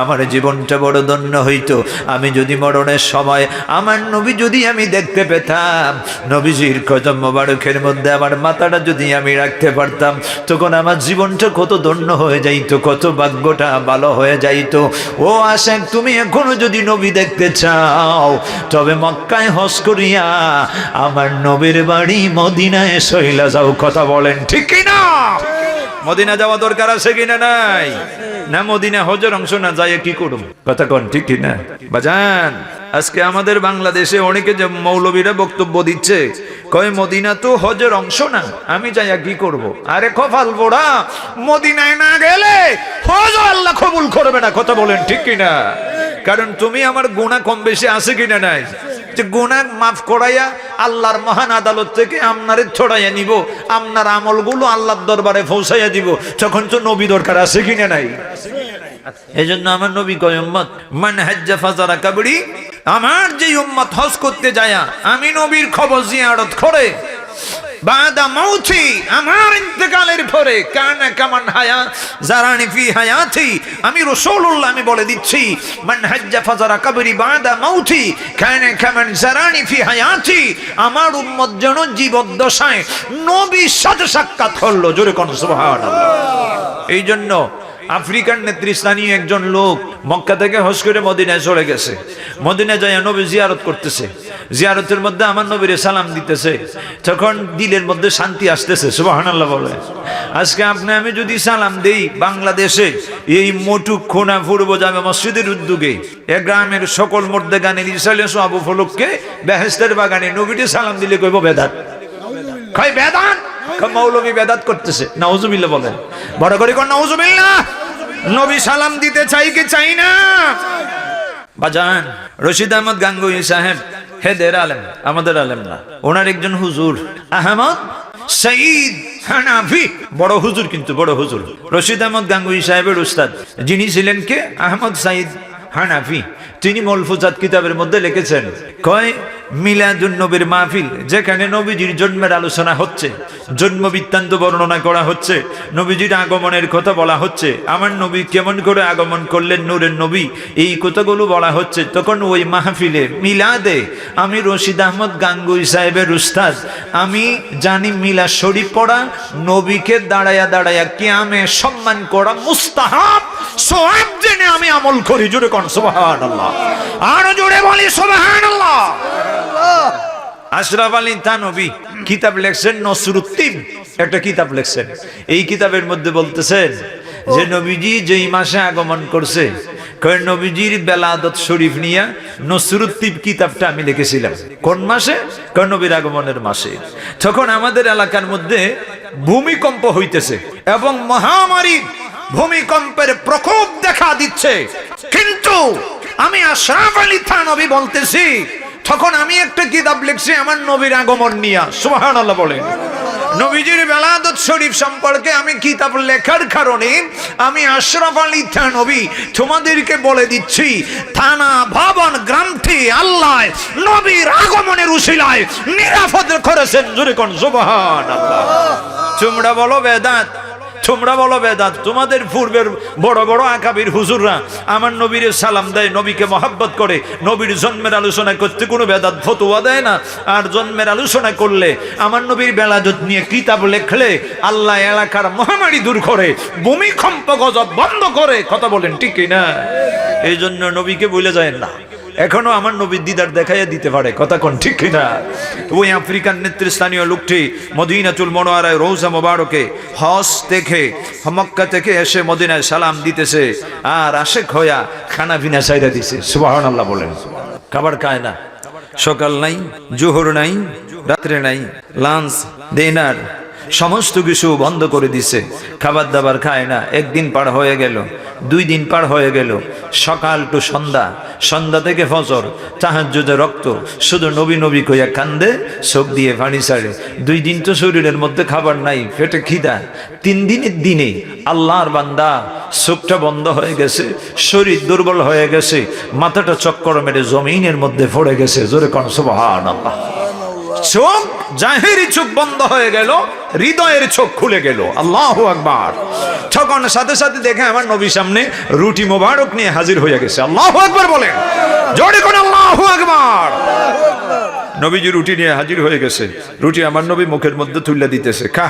আমার জীবনটা বড় ধন্য হইতো। আমি যদি মরণের সময় আমার নবী যদি আমি দেখতে পেতাম নবীজির কদম মোবারকের মধ্যে আমার মাথাটা যদি আমি রাখতে পারতাম তখন আমার জীবনটা কত ধন্য হয়ে যাইতো কত ভাগ্যটা ভালো হয়ে যাইতো। ও আশিক তুমি এখনো যদি নবী দেখতে চাও তবে মক্কায় হজ করিয়া আমার নবীর বাড়ি মদিনায় সইলা যাও। কথা বলেন ঠিক কি না? মদিনা যাওয়া দরকার আছে কিনা নাই? না মদিনা হজের অংশ না যায় কি করুম? কথা কোন ঠিক কি না বাজান? আজকে আমাদের বাংলাদেশে অনেকে যে মৌলবীরা বক্তব্য দিচ্ছে কয় মদিনা তো হজের অংশ না আমি যাইয়া কি করব? আরে কপাল পোড়া মদিনায় না গেলে হজ আল্লাহ কবুল করবে না। কথা বলেন ঠিক কি না? কারণ তুমি আমার গুনাহ কম বেশি আছে কিনা নাই যে গুনাহ মাফ করাইয়া আল্লাহর মহান আদালত থেকে আপনারে ছড়াইয়া নিব আপনার আমলগুলো আল্লাহর দরবারে পৌঁছাইয়া দিব তখন তো নবী দরকার আছে কিনা নাই? এজন্য আমার নবী কয় উম্মত মান হাজ্জা ফাজারা কাবরি আমার যে উম্মত হজ করতে যায় আমি নবীর খবর জিয়ারত করে বাদা মাউতি আমার ইন্তেকালের পরে কানা কামান হায়া জারানি ফি হায়াতি আমি রাসূলুল্লাহ আমি বলে দিচ্ছি মান হাজ্জা ফাজারা কবরি বাদা মাউতি কানা কামান জারানি ফি হায়াতি আমার উম্মত যেন জীবদ্দশায় নবীর সাথে সাক্ষাৎ করলো। জোরে কোন সুবহানাল্লাহ। এই জন্য আফ্রিকার নেতৃস্থানীয় একজন লোক মক্কা থেকে হজ করে মদিনায় চলে গেছে। মদিনায় যায় নবী জিয়ারত করতেছে, জিয়ারতের মধ্যে আমার নবীরে সালাম দিতেছে, তখন দিলের মধ্যে শান্তি আসতেছে। সুবহানাল্লাহ বলে। আজকে আপনি আমি যদি সালাম দেই বাংলাদেশে এই মোটু খোনা পূর্ব জামে মসজিদের উদ্যোগে এ গ্রামের সকল মুর্দেগানের ইসালে সওয়াব উপলক্ষে বেহেশতের বাগানে নবীকে সালাম দিলে কইব বেদাত। কই বেদাত? মৌলবী বেদাত করতেছে। নাউজুবিল্লাহ বলেন। বড় করে কোন নাউজুবিল্লাহ। নবী সালাম দিতে চাই কি চাই না? বাজান রশিদ আহমদ গাঙ্গুহি সাহেব হেদের আলেম, আমাদের আলেম না, ওনার একজন হুজুর আহমদ সঈদ হানাফি, বড় হুজুর কিন্তু বড় হুজুর। রশিদ আহমদ গাঙ্গুহি সাহেবের উস্তাদ যিনি ছিলেন কে? আহমদ সঈদ হানাফি। তিনি মলফুজাত কিতাবের মধ্যে লিখেছেন কয় মিলাদুন নবীর মাহফিল যেখানে নবীজির জন্মের আলোচনা হচ্ছে, জন্ম বৃত্তান্ত বর্ণনা করা হচ্ছে, নবীজির আগমনের কথা বলা হচ্ছে, আমার নবী কেমন করে আগমন করলেন নূরের নবী, এই কথাগুলো বলা হচ্ছে, তখন ওই মাহফিলে মিলাদে আমি রশিদ আহমদ গাঙ্গুহি সাহেবের উস্তাদ আমি জানি মিলাদ শরীফ পড়া নবীকে দাঁড়ায়া দাঁড়ায়া কিয়ামে সম্মান করা মুস্তাহাব সওয়াব জেনে আমি আমল করি। জোরে কোন সুবহানাল্লাহ। আর জোরে বলি সুবহানাল্লাহ। আশরাফ আলী থানভী কিতাব লেখছেন নসরুদ্দিন, একটা কিতাব লেখছেন। এই কিতাবের মধ্যে বলতেছেন যে নবীজি যেই মাসে আগমন করছে কয় নবীজির বেলাদত শরীফ নিয়া নসরুদ্দিন কিতাবটা আমি লিখেছিলাম। কোন মাসে? কয় নবীর আগমনের মাসে। তখন আমাদের এলাকার মধ্যে ভূমিকম্প হইতেছে এবং মহামারী ভূমিকম্পের প্রকোপ দেখা দিচ্ছে, কিন্তু আমি আশরাফ আলী থানভী বলতেছি তখন আমি একটা কিতাব লিখছি আমার নবীর আগমন নিয়া। সুবহানাল্লাহ বলেন। নবীজির বেলাদত শরীফ সম্পর্কে আমি কিতাব লেখার কারণে আমি আশরাফ আলী থানভী তোমাদেরকে বলে দিচ্ছি থানা ভবন গ্রামটি আল্লাহ নবীর আগমনের উসিলায় নিরাপদ করেছেন। জোরে কোন সুবহানাল্লাহ। তোমরা বলো বেদাত, তোমরা বলো বেদাত। তোমাদের পূর্বের বড় বড় আকাবির হুজুররা আমার নবীর সালাম দেয়, নবীকে মহব্বত করে, নবীর জন্মের আলোচনা করতে কোনো বেদাত ফতোয়া দেয় না। আর জন্মের আলোচনা করলে আমার নবীর বেলাদত নিয়ে কিতাব লেখলে আল্লাহ এলাকার মহামারী দূর করে, ভূমিকম্প গজব বন্ধ করে। কথা বলেন ঠিক না? এই জন্য নবীকে ভুলে যায় না। এখনো আমার নবীর দিদার দেখাইয়া দিতে পারে, কথা কোন ঠিক কিনা? ওই আফ্রিকান নেতৃস্থানীয় লোকটি মদিনাতুল মুনাওয়ারায় রওজা মোবারকে হজ দেখে মক্কা থেকে এসে মদিনায় সালাম দিতেছে, আর আশেক হইয়া খানা পিনা চাইরা দিছে। সুবহানাল্লাহ বলেন। খাবার খায় না, সকাল নাই, জোহর নাই, রাত্রে নাই, লাঞ্চ, ডিনার সমস্ত কিছু বন্ধ করে দিছে। খাবার দাবার খায় না। একদিন পার হয়ে গেল, 2 দিন পার হয়ে গেল, সকাল টু সন্ধ্যা, সন্ধ্যা থেকে ফজর, তাহাজ্জুদে রক্ত, শুধু নবী নবী কইয়া কান্দে, চোখ দিয়ে পানি ছাড়ে। 2 দিন তো শরীরের মধ্যে খাবার নাই, পেটে খিদা। 3 দিনের দিনে আল্লাহর বান্দা চোখটা বন্ধ হয়ে গেছে, শরীর দুর্বল হয়ে গেছে, মাথাটা চক্কর মেরে জমিনের মধ্যে পড়ে গেছে। জোরে কোন সুবহানাল্লাহ। চোখ, জাহেরি চোখ বন্ধ হয়ে গেল, হৃদয়ের চোখ খুলে গেল। আল্লাহু আকবার। তখন সাথে সাথে দেখে আমার নবী সামনে রুটি মোবারক নিয়ে হাজির হয়ে গেছে। আল্লাহু আকবার বলেন, জোরে কোন আল্লাহু আকবার। নবীজি রুটি নিয়ে হাজির হয়ে গেছে। রুটি আমার নবী মুখের মধ্যে তুলে দিতেছে, খা।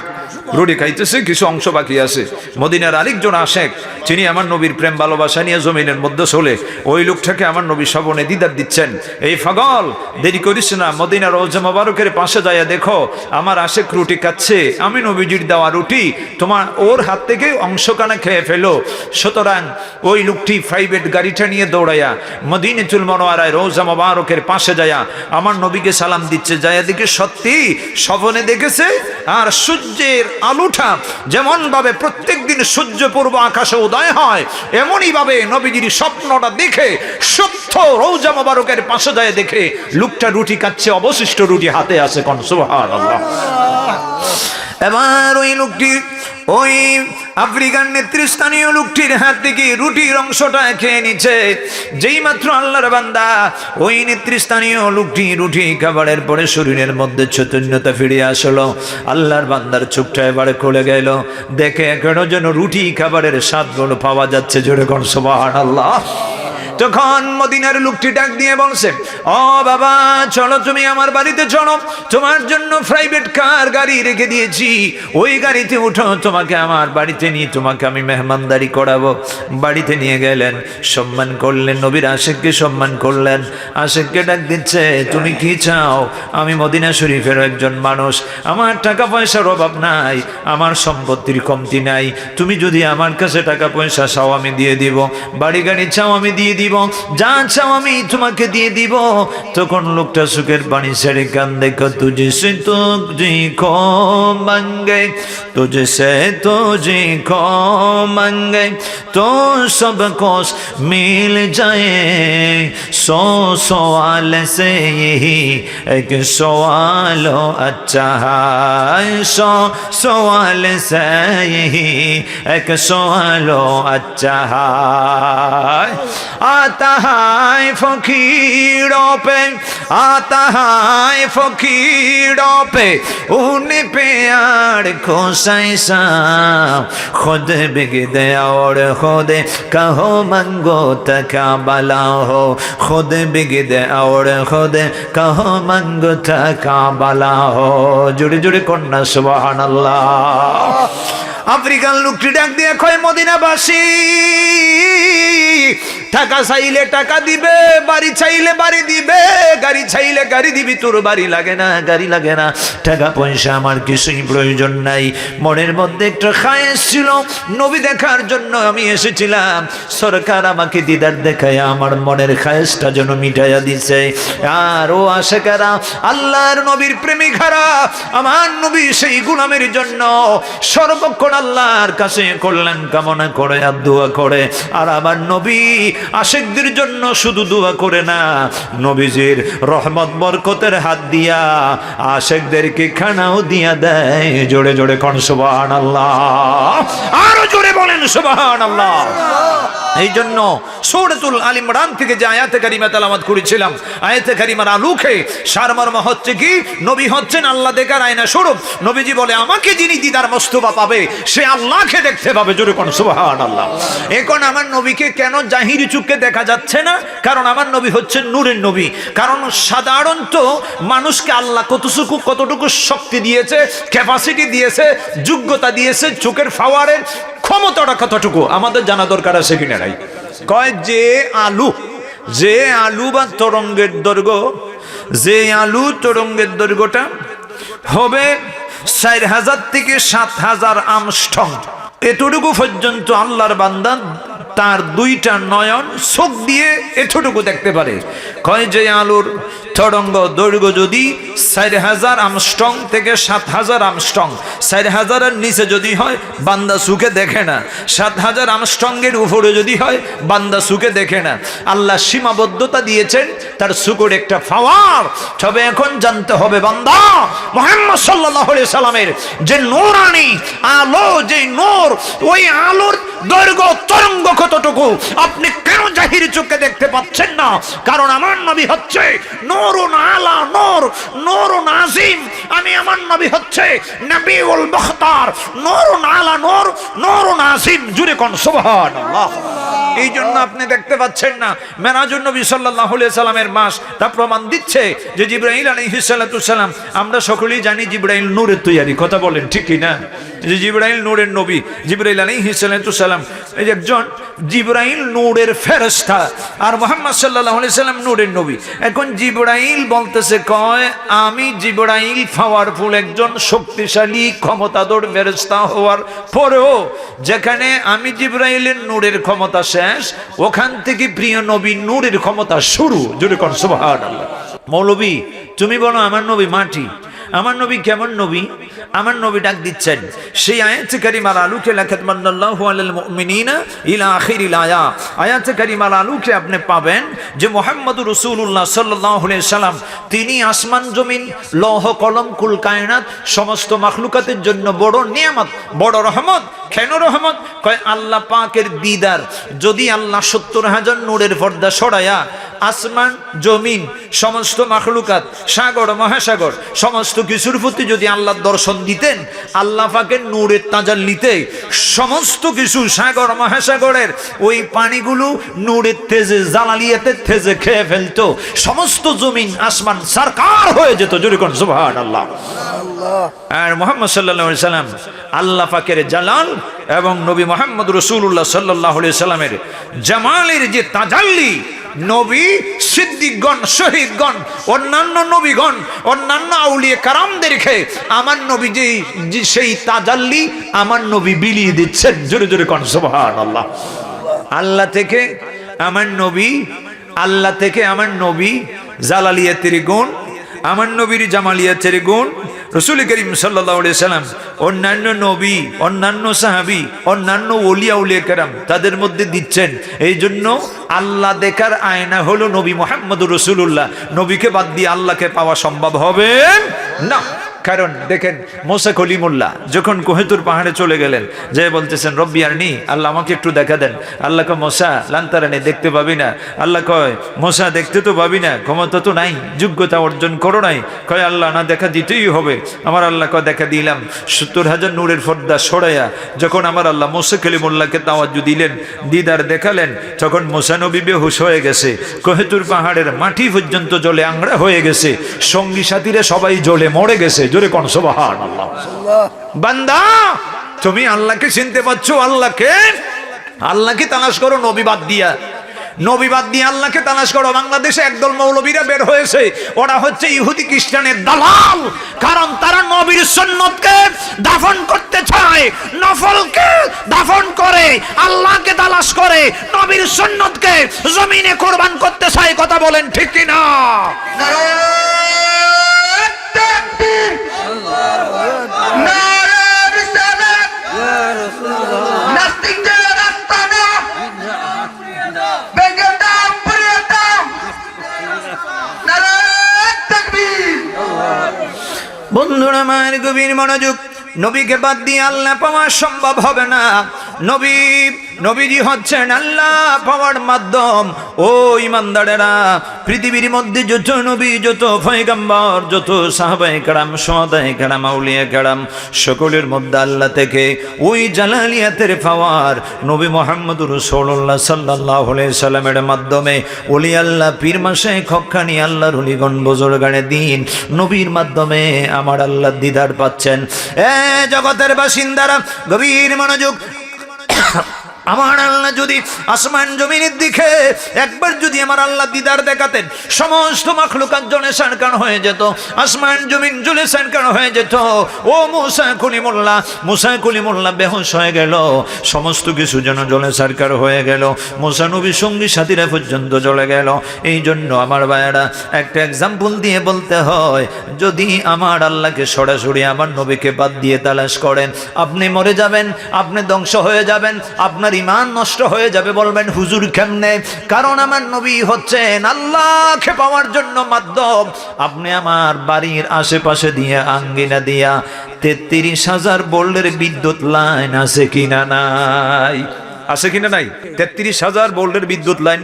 রুটি খাইতেছে, কিছু অংশ বাকি আছে। মদিনার আরেকজন আশেক, যিনি আমার নবীর প্রেম ভালোবাসা নিয়ে জমিনের মধ্যে চলে, ওই লোকটাকে আমার নবী শ্রবণে দিদার দিচ্ছেন। এই পাগল, দেরি করিস না, মদিনার রওজা মোবারকের পাশে যাইয়া দেখো, আমার আশেক রুটি খাচ্ছে, আমি নবীজির দেওয়া রুটি, তোমার ওর হাত থেকে অংশখানা খেয়ে ফেলো। সুতরাং ওই লোকটি প্রাইভেট গাড়িটা নিয়ে দৌড়াইয়া মদিনাতুল মুনাওয়ারায় রওজা মোবারকের পাশে যাইয়া আমার নবীকে সালাম দিচ্ছে। যাইয়া দেখে সত্যি স্বপ্নে দেখেছে, আর সূর্যের আলোটা যেমন ভাবে প্রত্যেক দিন সূর্য পূর্ব আকাশে উদয় হয়, এমনই ভাবে নবীজির স্বপ্নটা দেখে সত্য রওজা মোবারকের পাশে যায় দেখে লোকটা রুটি খাচ্ছে, অবশিষ্ট রুটি হাতে আছে। কোন সুবহানাল্লাহ। এবার ওই লোকটি, ওই আফ্রিকান নেতৃস্থানীয় লোকটির হাত থেকে রুটির অংশটা খেয়ে নিচ্ছে। যেই মাত্র আল্লাহর বান্দা ওই নেতৃস্থানীয় লোকটি রুটি খাবারের পরে শরীরের মধ্যে চৈতন্যতা ফিরে আসলো। আল্লাহর বান্দার চোখটা এবারে খুলে গেল, দেখে এখনো যেন রুটি খাবারের স্বাদগুলো পাওয়া যাচ্ছে। জোরে কোন সুবহানাল্লাহ। তখন মদিনার লোকটি ডাক দিয়ে বলছে, ও বাবা, চলো তুমি আমার বাড়িতে চলো, তোমার জন্য প্রাইভেট কার গাড়ি রেখে দিয়েছি, ওই গাড়িতে উঠো, তোমাকে আমার বাড়িতে নিয়ে তোমাকে আমি মেহমানদারি করাবো। বাড়িতে নিয়ে গেলেন, সম্মান করলেন, নবীর আশেককে সম্মান করলেন। আশেককে ডাক দিচ্ছে, তুমি কি চাও? আমি মদিনা শরীফের একজন মানুষ, আমার টাকা পয়সার অভাব নাই, আমার সম্পত্তির কমতি নাই, তুমি যদি আমার কাছে টাকা পয়সা চাও আমি দিয়ে দিব, বাড়ি গাড়ি চাও আমি দিয়ে দিব, যা চাও আমি তোমাকে দিয়ে দিব। তখন লোকটা সুখের পানি ছেড়ে কান্দে, তুঝে সে তুঝকো মাঙ্গে, তুঝে সে তুঝকো মাঙ্গে, তো সব কোস মিল যায়, সো সওয়াল সে यही एक सवाल अच्छा है, सो सवाल से यही एक सवाल अच्छा है। आता है फकीरों पे, आता है फकीरों पे, उन पे यार को सैसा, खुद बिगड़े और खुद कहो मंगो तका बला हो, खुद बिगड़े और खुद कहो मंगो तका बला हो। जुड़े जुड़े कन्ना सुबहानाल्लाह। আফ্রিকান লোকটি ডাক দিয়ে কয়, মদিনাবাসী, টাকা চাইলে টাকা দিবে, বাড়ি চাইলে বাড়ি দিবে, গাড়ি চাইলে গাড়ি দিবি, তোর বাড়ি লাগে না, গাড়ি লাগে না, টাকা পয়সা আমার কিছুই প্রয়োজন নাই। মনের মধ্যে একটা খায়েশ ছিল, নবী দেখার জন্য আমি এসেছিলাম, সরকার আমাকে দিদার দেখায় আমার মনের খায়েশটা যেন মিটাইয়া দিছে। আর ও আশেকেরা, আল্লাহর নবীর প্রেমিকারা, আমার নবী সেই গোলামের জন্য সর্বক্ষণ আল্লাহর কাছে কল্যাণ কামনা করে আর দোয়া করে। আর আমার নবী আশেকদের জন্য শুধু দোয়া করে না, নবীজির রহমত বরকতের হাত দিয়া আশেকদেরকে খানাও দিয়া দেয়। জোরে জোরে কোন সুবহানাল্লাহ, আরো জোরে বলেন সুবহানাল্লাহ। এই জন্য সূরাতুল আল ইমরান থেকে যে আয়াতে কারিমা তেলাওয়াত করেছিলাম, আয়াতে কারিমার আলোকে সারমর্ম হচ্ছে কি, নবী হচ্ছেন আল্লাহ দেখার আয়না স্বরূপ। নবীজি বলে, আমাকে যিনি দিদার মোস্তফা পাবে সে আল্লাহকে দেখতে পাবে। জোরে কোন সুবহানাল্লাহ। এখন আমার নবীকে কেন জাহিরি চোখে দেখা যাচ্ছে না? কারণ আমার নবী হচ্ছেন নূরের নবী। কারণ সাধারণত মানুষকে আল্লাহ কতটুকু শক্তি দিয়েছে, ক্যাপাসিটি দিয়েছে, যোগ্যতা দিয়েছে, চোখের পাওয়ারের ক্ষমতাটা কতটুকু আমাদের জানা দরকার আছে কিনা নাই। কয় যে আলু যে আলু বা তরঙ্গের দৈর্ঘ্য, যে আলু তরঙ্গের দৈর্ঘ্যটা হবে 4000 থেকে 7000 আর্মস্ট্রং, এতটুকু পর্যন্ত আল্লাহর বান্দা তার দুইটা নয়ন চোখ দিয়ে এতটুকু দেখতে পারে। কয় যে আলোর তরঙ্গ দৈর্ঘ্য যদি 4000 আর্মস্ট্রং থেকে 7000 আর্মস্ট্রং, 4000-এর নিচে যদি হয় বান্দা চোখে দেখে না, 7000 আর্মস্ট্রংয়ের উপরে যদি হয় বান্দা চোখে দেখে না। আল্লাহ সীমাবদ্ধতা দিয়েছেন তার চোখের একটা পাওয়ার। তবে এখন জানতে হবে বান্দা মুহাম্মদ সাল্লাল্লাহু আলাইহি সাল্লামের যে নূরানি আলো, যে নূর, ওই আলোর দৈর্ঘ্য তরঙ্গ কতটুকু আপনি কেন জাহির চোখে দেখতে পাচ্ছেন না? কারণ আমার নবী হচ্ছে নূরুন আলা নূর, নূরুন আজিম। আমি আমার নবী হচ্ছে নবীউল মুখতার, নূরুন আলা নূর, নূরুন আজিম। জুরে কোন সুবহানাল্লাহ। এই জন্য আপনি দেখতে পাচ্ছেন না মেরাজুন নবী সাল্লাল্লাহু আলাইহি সাল্লামের মাস, তা প্রমাণ দিচ্ছে যে জিবরাইল আলাইহিস সালাতু সালাম, আমরা সকলেই জানি জিবরাইল নূরের তৈরি, কথা বলেন ঠিক কি না? যে জিবরাইল নূরের নবী, জিবরাইল আলাইহিস সালাতু সালাম এই একজন জিবরাইল নূরের ফেরেশতা, আর মুহাম্মদ সাল্লাল্লাহু আলাইহি সাল্লাম নূরের নবী। এখন জিবরাইল বলতেছে, কয় আমি জিবরাইল পাওয়ারফুল একজন শক্তিশালী ক্ষমতাধর ফেরেশতা হওয়ার পরেও যেখানে আমি জিবরাইলের নূরের ক্ষমতা শেষ, ওখান থেকে প্রিয় নবী নূরের ক্ষমতা শুরু। জোরে কোন সুবহানাল্লাহ। মৌলবী তুমি বলো আমার নবী মাটি, আমার নবী কেমন নবী? আমার নবী ডাক দিচ্ছেন সেই আয়াতে কারিমার আলোকে, লাকাদ মান্নাল্লাহু আলাল মুমিনিনা ইলা আখিরিল আয়া। আয়াতে কারিমার আলোকে আপনি পাবেন যে মুহাম্মদুর রাসূলুল্লাহ সাল্লাল্লাহু আলাইহি সাল্লাম তিনি আসমান জমিন লৌহ কলম কুল কায়নাত সমস্ত মাখলুকাতের জন্য বড় নিয়ামত, বড় রহমত। কেন রহমত? কয় আল্লাহ পাকের দিদার। যদি আল্লাহ 70,000 নূরের পর্দা সরায়া আসমান জমিন সমস্ত মাখলুকাত সাগর মহাসাগর সমস্ত কিছুর প্রতি যদি আল্লাহর দর্শন দিতেন, আল্লাহ পাকের নূরের তাজাল্লিতে সমস্ত কিছু সাগর মহাসাগরের ওই পানিগুলো নূরের তেজে জালালিয়াতে তেজে খেয়ে ফেলতো, সমস্ত জমিন আসমান সরকার হয়ে যেত। জোরে কোন সুবহানাল্লাহ। আর মুহাম্মদ সাল্লাল্লাহু আলাইহি সাল্লাম আল্লাহ পাকের জালাল এবং নবী মুহাম্মদ রাসূলুল্লাহ সাল্লাল্লাহু আলাইহি সাল্লামের জামালের যে তাজাল্লি, নবী সিদ্দিকগণ শহীদগণ অন্যান্য নবীগণ অন্যান্য আউলিয়া কারামদেরকে আমার নবী যে সেই তাজাল্লি আমার নবী বিলিয়ে দিচ্ছেন। জোরে জোরে কোন সুবহানাল্লাহ। আল্লাহ থেকে আমার নবী, আল্লাহ থেকে আমার নবী জালালিয়াতের গুণ, আমার নবীর জামালিয়াতের গুণ রাসূল করিম সাল্লাল্লাহু আলাইহি সাল্লাম অন্যান্য নবী, অন্যান্য সাহাবী, অন্যান্য ওলিয়া উলিয়া কেরাম তাদের মধ্যে দিচ্ছেন। এই জন্য আল্লাহ দেখার আয়না হলো নবী মুহাম্মদুর রাসূলুল্লাহ। নবীকে বাদ দিয়ে আল্লাহকে পাওয়া সম্ভব হবে না। কারণ দেখেন মুসা কলিমুল্লাহ যখন কোহেতুর পাহাড়ে চলে গেলেন, যে বলতেছেন রব্বি আরনি, আল্লাহ আমাকে একটু দেখা দেন। আল্লাহ কয় মুসা লান্তারানি, দেখতে পাবি না। আল্লাহ কয় মুসা দেখতে তো পাবি না, ক্ষমতা তো নাই, যোগ্যতা অর্জন করো নাই। কয় আল্লাহ না, দেখা দিতেই হবে। আমার আল্লাহ কয় দেখা দিলাম। 70,000 নূরের পর্দা সরাইয়া যখন আমার আল্লাহ মুসা কলিমুল্লাহকে তাওয়াজ্জু দিলেন, দিদার দেখালেন, তখন মুসা নবী বেহুশ হয়ে গেছে। কোহেতুর পাহাড়ের মাটি পর্যন্ত জলে আংড়া হয়ে গেছে, সঙ্গী সাথীরা সবাই জলে মরে গেছে। জোরে কোন সুবহানাল্লাহ। বান্দা তুমি আল্লাহকে চিনতে পারছো? আল্লাহকে তালাশ করো নবী বাদ দিয়া, নবী বাদ দিয়ে আল্লাহকে তালাশ করো। বাংলাদেশে একদল মৌলবীরা বের হয়েছে, ওরা হচ্ছে ইহুদি খ্রিস্টানের দালাল। কারণ তারা নবীর সুন্নতকে দাফন করতে চায়, নফলকে দাফন করে, আল্লাহকে তালাশ করে, নবীর সুন্নতকে জমিনে কুরবান করতে চায়। কথা বলেন ঠিক কি না? বন্ধুরা মায়ের গভীর মনোযোগ, নবীকে বাদ দিয়ে আল্লাহ পাওয়া সম্ভব হবে না। নবীজি হচ্ছেন আল্লাহ পাওয়ার মাধ্যম। ও ইমানদারেরা, পৃথিবীর মধ্যে যত নবী, যত পয়গম্বর, যত সাহাবায়ে কেরাম, সুহাদায়ে কেরাম, আউলিয়া কেরাম, সকলের মধ্যে আল্লাহ থেকে ওই জালালিয়াতের পাওয়ার নবী মুহাম্মদুর রাসূলুল্লাহ সাল্লাল্লাহু আলাইহি সাল্লামের মাধ্যমে ওলি আল্লাহ পীর মাশায়েখ হক্কানি আল্লাহর ওলিগণ বুজুর্গানে দিন নবীর মাধ্যমে আমার আল্লাহ দিদার পাচ্ছেন। জগতের বাসিন্দারা গভীর মনোযোগ, আমার আল্লাহ যদি আসমান জমিনের দিকে একবার যদি আমার আল্লাহ দিদার দেখাতেন, সমস্ত মাখলুকাত জ্বলে সারকার হয়ে যেত, আসমান জমিন জ্বলে সারকার হয়ে যেত। ও মুসা কলিমুল্লাহ বেহুশ হয়ে গেল, সমস্ত কিছু যেন জ্বলে সারকার হয়ে গেল, মুসা নবী সঙ্গী সাথীরা পর্যন্ত জ্বলে গেল। এই জন্য আমার ভাইয়েরা একটা এক্সাম্পল দিয়ে বলতে হয়, যদি আমার আল্লাহকে সরাসরি আমার নবীকে বাদ দিয়ে তালাশ করেন, আপনি মরে যাবেন, আপনি ধ্বংস হয়ে যাবেন, আপনার ঈমান নষ্ট হয়ে যাবে। বলবেন হুজুর কেমনে? কারণ আমার নবী হচ্ছেন আল্লাহকে পাওয়ার জন্য মাধ্যম। আপনি আমার বাড়ির আশেপাশে দিয়ে আঙ্গিনা দিয়া 33,000 ভোল্টের বিদ্যুৎ লাইন আছে কিনা নাই? আছে কিনা নাই? 33,000 ভোল্টের বিদ্যুৎ লাইন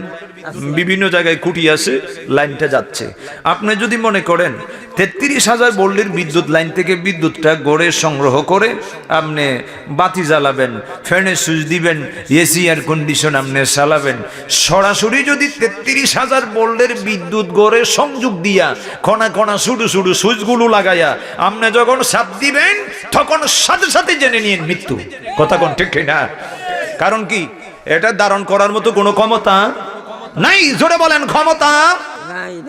বিভিন্ন জায়গায় খুঁটি আছে, লাইনটা যাচ্ছে। আপনি যদি মনে করেন 33,000 ভোল্টের বিদ্যুৎ লাইন থেকে বিদ্যুৎটা গড়ে সংগ্রহ করে আপনি বাতি জ্বালাবেন, ফ্যানের সুইচ দিবেন, এসি এয়ার কন্ডিশন আপনি চালাবেন, সরাসরি যদি 33,000 ভোল্টের বিদ্যুৎ গড়ে সংযোগ দিয়া কণা কণা ছোটো ছোটো সুইচগুলো লাগাইয়া আপনি যখন চাপ দিবেন, তখন সাথে সাথে জেনে নিন মৃত্যু। কথা কোন ঠিক না? কারণ কি? এটা ধারণ করার মতো কোনো ক্ষমতা নাই। জোরে বলেন ক্ষমতা।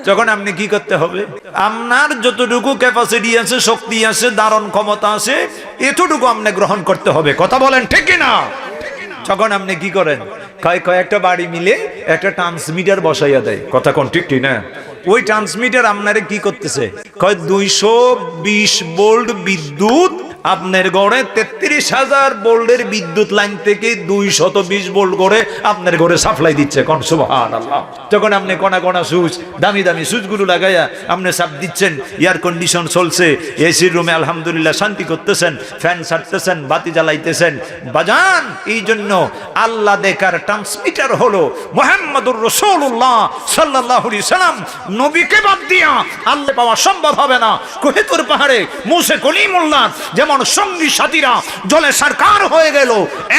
যখন আপনি কি করতে হবে, আপনার যতটুকু ক্যাপাসিটি আছে, শক্তি আছে, ধারণ ক্ষমতা আছে, এতটুকু আপনি গ্রহণ করতে হবে। কথা বলেন ঠিক না? যখন আপনি কি করেন, কয়েকটা বাড়ি মিলে একটা ট্রান্সমিটার বসাইয়া দেয়। কথা কোন ঠিক না? ওই ট্রান্সমিটার আপনারে কি করতেছে, 220 ভোল্ট বিদ্যুৎ আপনার গড়ে 33,000 ভোল্টের বিদ্যুৎ লাইন থেকে 220 ভোল্ট করে আপনার ঘরে সাপ্লাই দিচ্ছে। কোন সুবহানাল্লাহ। যখন আপনি কোনা কোনা সুইচ, দামি দামি সুইচগুলো লাগাইয়া আপনি চাপ দিচ্ছেন, এয়ার কন্ডিশন চলছে, এসির রুমে আলহামদুলিল্লাহ শান্তি করতেছেন, ফ্যান ছাড়তেছেন, বাতি জ্বালাইতেছেন। বাজান, এই জন্য আল্লাহ দেখার ট্রান্সমিটার হলো মুহাম্মদুর রাসূলুল্লাহ সাল্লাল্লাহু আলাইহি সাল্লাম। নবীকে বাদ দিয়া আল্লাহ পাওয়া সম্ভব হবে না। কোহেতুর পাহাড়ে মুসা কলিমুল্লাহ যেমন সঙ্গী সাথীরা জলে সরকার হয়ে গেল,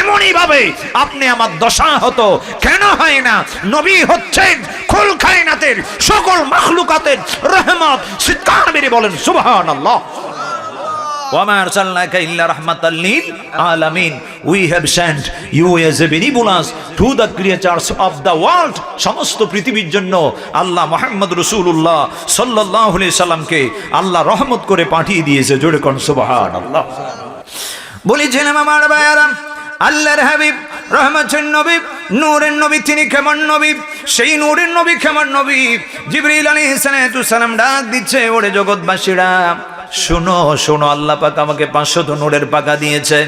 এমনই ভাবে আপনি আমার দশা হতো। কেন হয় না? নবী হচ্ছেন কুল কায়নাতের সকল মাখলুকাতের রহমত। চিৎকার মেরে বলেন সুবহানাল্লাহ। ওয়ামা আরসালনাকা ইল্লা রাহমাতাল লিল আলামিন। We have sent you as a benevolence to the creatures of the world. সমস্ত পৃথিবীর জন্য আল্লাহ মুহাম্মদ রাসূলুল্লাহ সাল্লাল্লাহু আলাইহি সাল্লামকে আল্লাহ রহমত করে পাঠিয়ে দিয়েছে। জোরে কোন সুবহানাল্লাহ। বলেছিলাম আমার ভাইয়ারা, আল্লাহর হাবিব রহমতের নবী, নূরের নবী, তিনি কেমন নবী? সেই নূরের নবী কেমন নবী? জিবরিল আলাইহিস সালাম ডাক দিচ্ছে, ওরে জগৎবাসীরা শোনো শোনো, আল্লাহ পাক আমাকে 500 নূরের পাকা দিয়েছে।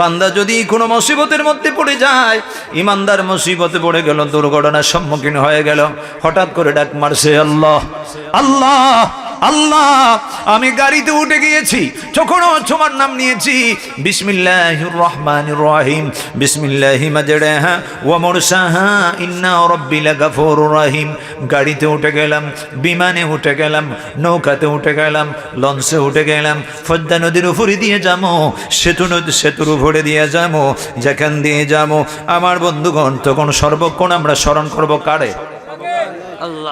বান্দা যদি কোনো মুসিবতের মধ্যে পড়ে যায়, ইমানদার মুসিবতে পড়ে গেল, দুর্ঘটনার সম্মুখীন হয়ে গেল, হঠাৎ করে ডাক মারছে আল্লাহ আল্লাহ আল্লাহ, আমি গাড়িতে উঠে গিয়েছি, যখন তোমার নাম নিয়েছি, বিসমিল্লাহির রহমানির রহিম, বিসমিল্লাহি মাজরাহা ওয়া মুরসাহা, ইন্না রাব্বি লাগাফুরুর রহিম। গাড়িতে উঠে গেলাম, বিমানে উঠে গেলাম, নৌকাতে উঠে গেলাম, লঞ্চে উঠে গেলাম, পদ্মা নদীর উপরে দিয়ে যাবো, সেতুর উপরে দিয়ে যাবো, যেখান দিয়ে যাবো আমার বন্ধুগণ, তখন সর্বক্ষণ আমরা স্মরণ করবো কারে?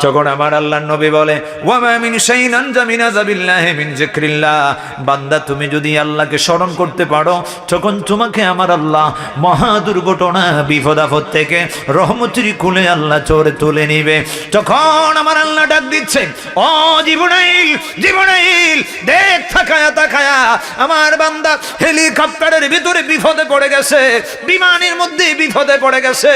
যখন আমার আল্লাহর নবী বলে ওয়ামা মিন শাইইন আনজা মিন আযাবিল্লাহি মিন যিকরিল্লাহ, বান্দা তুমি যদি আল্লাহকে স্মরণ করতে পারো, তখন তোমাকে আমার আল্লাহ মহা দুর্ঘটনা বিপদ আপদ থেকে রহমতের কুলে আল্লাহ চোরে তুলে নিবে। তখন আমার আল্লাহ ডাক দিচ্ছে, ও জিবরাইল জিবরাইল, দেখ তাকায়া তাকায়া আমার বান্দা হেলিকপ্টারের ভিতরে বিপদে পড়ে গেছে, বিমানের মধ্যে বিপদে পড়ে গেছে।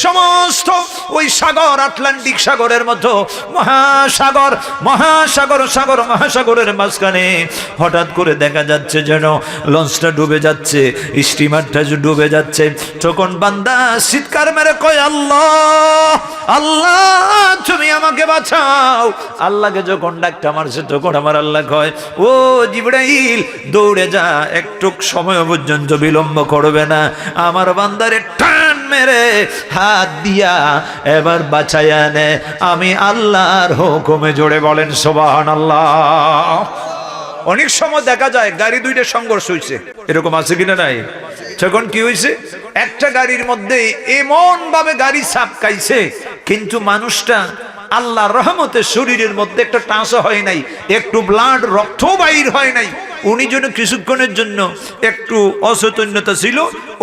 সমস্ত ওই সাগর, আটলান্টিক সাগরের মতো মহাসাগর মহাসাগর সাগর মহাসাগরের মাঝখানে হঠাৎ করে দেখা যাচ্ছে যেন লঞ্চটা ডুবে যাচ্ছে, স্টিমারটা ডুবে যাচ্ছে। তখন বান্দা চিৎকার মেরে কয় আল্লাহ আল্লাহ, তুমি আমাকে বাঁচাও। আল্লাহকে যখন ডাকটা মারছে, তখন আমার আল্লাহ কয়, ও জিবরাইল, দৌড়ে যা, একটু সময় পর্যন্ত বিলম্ব করবে না, আমার বান্দারে টান মেরে হাত দিয়া এবার বাঁচাইয়া নে, আমি আল্লাহর হুকুমে। জোরে বলেন সুবহানাল্লাহ। অনেক সময় দেখা যায় গাড়ি দুইটা সংঘর্ষ হয়েছে, এরকম আছে কিনা নাই? তখন কি হয়েছে, একটা গাড়ির মধ্যে এমন ভাবে গাড়ি চাপকাইছে, কিন্তু মানুষটা আল্লাহর রহমতে শরীরের মধ্যে একটা টাঁচও হয় নাই, একটু ব্লাড রক্ত বাইর হয় নাই, উনি যেন কিছুক্ষণের জন্য একটু অচৈতন্যতা ছিল,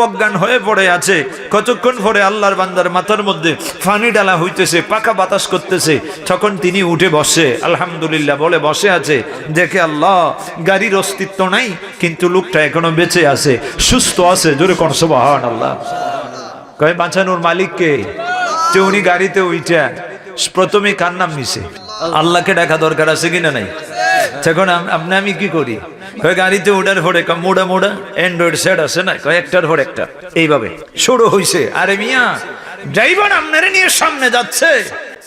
অজ্ঞান হয়ে পড়ে আছে। কতক্ষণ পরে আল্লাহর বান্দার মাথার মধ্যে ফানি ডালা হইতেছে, পাকা বাতাস করতেছে, তখন তিনি উঠে বসে আলহামদুলিল্লাহ বলে বসে আছে। দেখে আল্লাহ গাড়ির অস্তিত্ব নাই, কিন্তু লোকটা এখনো বেঁচে আছে, সুস্থ আছে। জোরে কোন সুবহানাল্লাহ। কয় বাঁচানোর মালিককে? যে উনি গাড়িতে উইটা প্রথমে কার নাম নিছে? আল্লাহকে ডাকা দরকার আছে কিনা নাই? তখন আমি কি করি? কয় গাড়িতে ওঠার পরে মোড়া মোড়া অ্যান্ড্রয়েড সেট আছে না, কয় একটার পর একটা এইভাবে শুরু হইছে। আরে মিয়া, ড্রাইভার আপনারে নিয়ে সামনে যাচ্ছে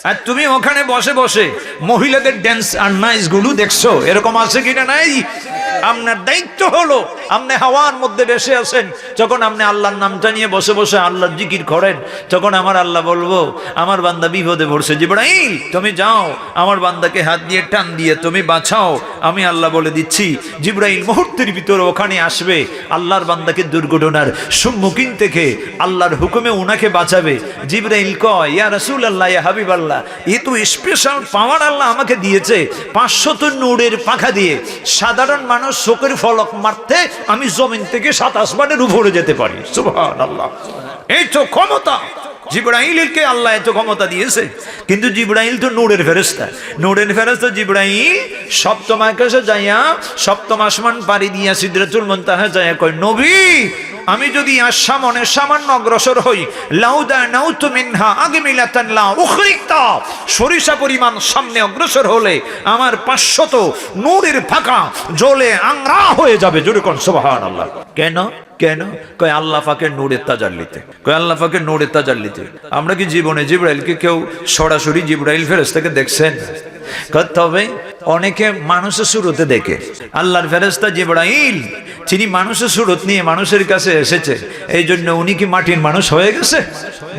আর তুমি ওখানে বসে বসে মহিলাদের ড্যান্স আর নাইস গুলো দেখছো, এরকম আছে কিনা নাই? আপনার দায়িত্ব হলো আপনি হাওয়ার মধ্যে বসে আছেন, যখন আপনি আল্লাহর নামটা নিয়ে বসে বসে আল্লাহর জিকির করেন, তখন আমার আল্লাহ বলবো আমার বান্দা বিপদে পড়ছে, জিবরাইল তুমি যাও আমার বান্দাকে হাত দিয়ে টান দিয়ে তুমি বাঁচাও। আমি আল্লাহ বলে দিচ্ছি, জিবরাইল মুহূর্তের ভিতরে ওখানে আসবে, আল্লাহর বান্দাকে দুর্ঘটনার সম্মুখীন থেকে আল্লাহর হুকুমে ওনাকে বাঁচাবে। জিবরাইল কয়, ইয়া রাসূলুল্লাহ, ইয়া হাবিবাল্লাহ, এ তো স্পেশাল পাওয়ার আল্লাহ আমাকে দিয়েছে, 500 নূরের পাখা দিয়ে সাধারণ মানুষ চোখের ফলক মারতে আমি জমিন থেকে 7 আসমানের উপরে যেতে পারি। সুবহানাল্লাহ, এই তো ক্ষমতা জিবরাইলকে আল্লাহ এত ক্ষমতা দিয়েছে। কিন্তু জিবরাইল তো নূরের ফেরেশতা, নূরের ফেরেশতা জিবরাইল সপ্তম আকাশে যাইয়া সপ্তম আসমান পাড়ি দিয়া সিদরাতুল মুনতাহা যাইয়া কয়, নবী আমি যদি আর সামান্য অগ্রসর হই, লাউদা নাউতু মিনহা আগমিলাতান লা উখরিকতা, সরিষা পরিমাণ সামনে অগ্রসর হলে আমার 500 নূরের ফাঁকা জ্বলে আংরা হয়ে যাবে। জোরে কোন সুবহানাল্লাহ। কেন কেন? কয় আল্লাহ পাকের নূরের তাজাল্লিতে, কয় আল্লাহ পাকের নূরের তাজাল্লিতে। আমরা কি জীবনে জিবরাইলকে কেউ সরাসরি জিবরাইল ফেরেশতাকে দেখছেন? তবে অনেকে মানুষের সুরতে দেখে। আল্লাহর ফেরেশতা জিবরাইল তিনি মানুষের সুরত নিয়ে মানুষের কাছে এসেছে, এই জন্য উনি কি মাটির মানুষ হয়ে গেছে?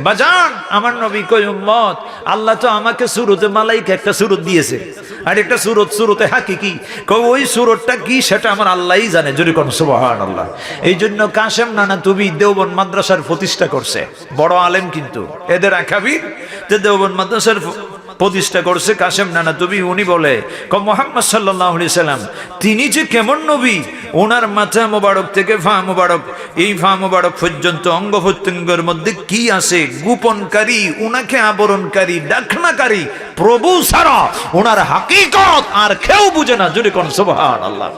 বাজান আমার নবী কয়, উম্মত আল্লাহ তো আমাকে সুরতে মালাইকা একটা সুরত দিয়েছে, আর একটা সুরতে হাকিকি। কয় ওই সুরতটা কি সেটা আমার আল্লাহই জানে। জোরে কোন সুবহানাল্লাহ। এই জন্য কাশেম নানা তুবি দেওবন্দ মাদ্রাসার প্রতিষ্ঠা করছে, বড় আলেম কিন্তু এদের আকাবির, যে দেওবন্দ মাদ্রাসার প্রতিষ্ঠা করছে কাশেম নানা তুবি। উনি বলে মুহাম্মদ সাল্লাল্লাহু আলাইহি সাল্লাম তিনি যে কেমন নবী, ওনার মাথা মোবারক থেকে ফা মোবারক, এই ফা মোবারক পর্যন্ত অঙ্গ প্রত্যঙ্গের মধ্যে কি আছে, গোপনকারী, ওনাকে আবরণকারী, ডাকনাকারী প্রভু ছাড়া ওনার হাকিকত আর কেউ বুঝে না। জোরে কোন সুবহানাল্লাহ।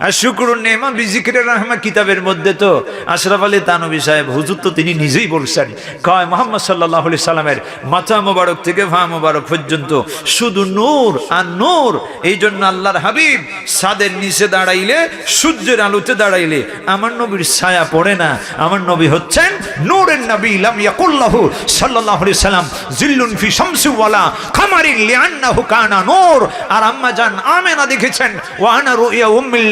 আর শুকরুন নেমা বিজিকিরের রাহমা কিতাবের মধ্যে তো আশরাফ আলী তানভী সাহেব হুজুর তো তিনি নিজেই বলছেন, কয় মুহাম্মদ সাল্লাল্লাহু আলাইহি সাল্লামের মাথা মোবারক থেকে পা মোবারক পর্যন্ত শুধু নূর আর নূর। এই জন্য আল্লাহর হাবিব ছাদের নিচে দাঁড়াইলে, সূর্যের আলোতে দাঁড়াইলে আমার নবীর ছায়া পড়ে না। আমার নবী হচ্ছেন নূরের নবী। লাম ইয়াকুল্লাহু সাল্লাল্লাহু আলাইহি সাল্লাম জিল্লুন ফি শামসি ওয়ালা কামারিন লিআন্নাহু কানা নূর। আর আম্মা জান আমেনা দেখেছেন, ওয়া আনা রুইয়া উম্মিল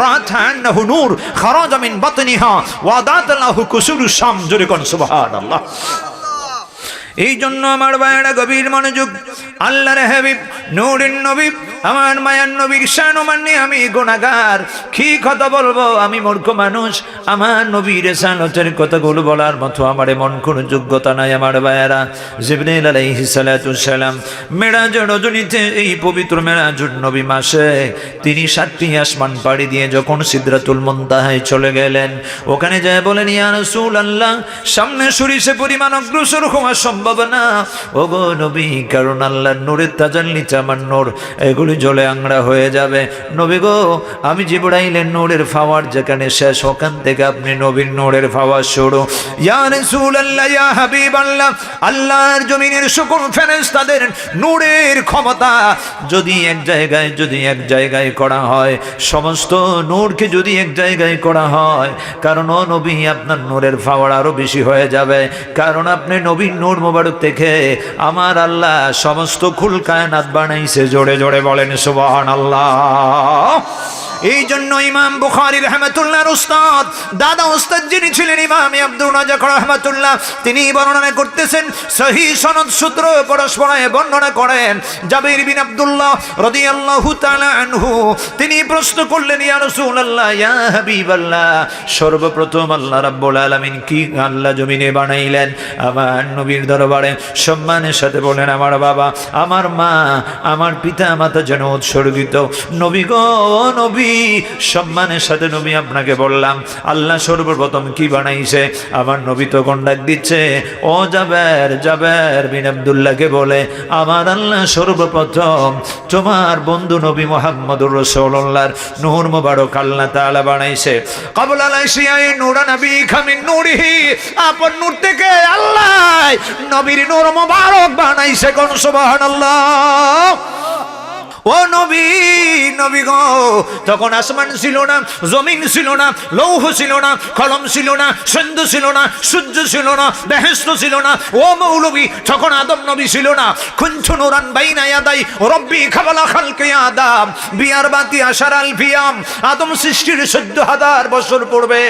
রাআতা আন্নাহু নূর খারাজা মিন বাতনিহা ওয়া দাত লাহু কুসুরুশ শাম। জোরে কোন সুবহানাল্লাহ। এই জন্য আমার ভাইয়েরা গভীর মনোযোগ, আল্লাহর হাবিব নূরের নবী আমার মায়ার নবীর শান নিয়ে আমি গুনাহগার, কি কথা বলবো, আমি মূর্খ মানুষ। আমার নবীর শানের কথাগুলো বলার মতো আমার এমন কোনো যোগ্যতা নাই। আমার ভাইয়েরা জিবরাইল আলাইহিস সালাতু সালাম মেরাজ রজনীতে, এই পবিত্র মেরাজুন নবী মাসে তিনি 7টি আসমান পাড়ি দিয়ে যখন সিদরাতুল মুনতাহায় চলে গেলেন, ওখানে যায় বলেন, ইয়া রাসূলুল্লাহ সামনে সরিষা পরিমাণ অগ্রসর হওয়া সম্ভব না ওগো নবী, কারণ আল্লাহর নূরের তাজাল্লিতে আমার নূর এগুলি জ্বলে আংড়া হয়ে যাবে। নবী গো, আমি জিবরাইলের নূরের ফাওয়ার যেখানে শেষ, ওখান থেকে আপনি নবীর নূরের ফাওয়ার শুরু। ইয়া রাসূলুল্লাহ, ইয়া হাবিবাল্লাহ, আল্লাহর জমিনের সকল ফেরেশতাদের নূরের ক্ষমতা যদি এক জায়গায় করা হয়, সমস্ত নূরকে যদি এক জায়গায় করা হয়, কারণ ও নবী আপনার নূরের ফাওয়ার আরো বেশি হয়ে যাবে, কারণ আপনি নবীর নূর মোবারক থেকে আমার আল্লাহ সমস্ত কুল কায়নাত বানাইছে। জোরে জোরে বলেন সুবহানাল্লাহ। এই জন্য ইমাম বুখারী রাহমাতুল্লাহর উস্তাদ, দাদা উস্তাদ যিনি ছিলেন ইমাম আব্দুর রাজ্জাক রাহমাতুল্লাহ, তিনি বর্ণনা করতেছেন, সহিহ সনদ সূত্র পরস্পর বর্ণনা করেন, জাবির বিন আব্দুল্লাহ রাদিয়াল্লাহু তাআলা আনহু তিনি প্রশ্ন করলেন, ইয়া রাসূলুল্লাহ, ইয়া হাবিবাল্লাহ, সর্বপ্রথম আল্লাহ রাব্বুল আলামিন কি আল্লাহ জমিনে বানাইলেন? আমার নবীর দরবারে সম্মানের সাথে বলেন, আমার বাবা, আমার মা, আমার পিতা মাতা যেন উৎসর্গিত। নবী গো নবী, নবী, সম্মানের সাথে নবী আপনাকে বললাম আল্লাহ সর্বপ্রথম কি বানাইছে? আমার নবী তখন ডাক দিচ্ছে, ও জাবের, জাবের বিন আব্দুল্লাহকে বলে, আমার আল্লাহ সর্বপ্রথম তোমার বন্ধু নবী মুহাম্মদুর রাসূলুল্লাহর নূর মুবারক আল্লাহ তাআলা বানাইছে। ক্বাবলা লাশিয়াই নূরা নবিকা মিন নূরিহি, আপন নূর থেকে আল্লাহ নবীর নূর মুবারক বানাইছে। কোন সুবহানাল্লাহ। ও নবী, নবী গো, তখন আসমান ছিল না, জমিন ছিল না, লৌহ ছিল না, কলম ছিল না, সিন্ধু ছিল না, সূর্য ছিল না, বেহেশত ছিল না। ও মৌলবী, তখন আদম নবী ছিল না। কুনতু নূরান বাইনা ইয়াদাই রব্বি কাবলা খালকি আদম বিআরবাতি আশারাল ফিয়াম। আদম সৃষ্টির ১৪,০০০ বছর পূর্বে,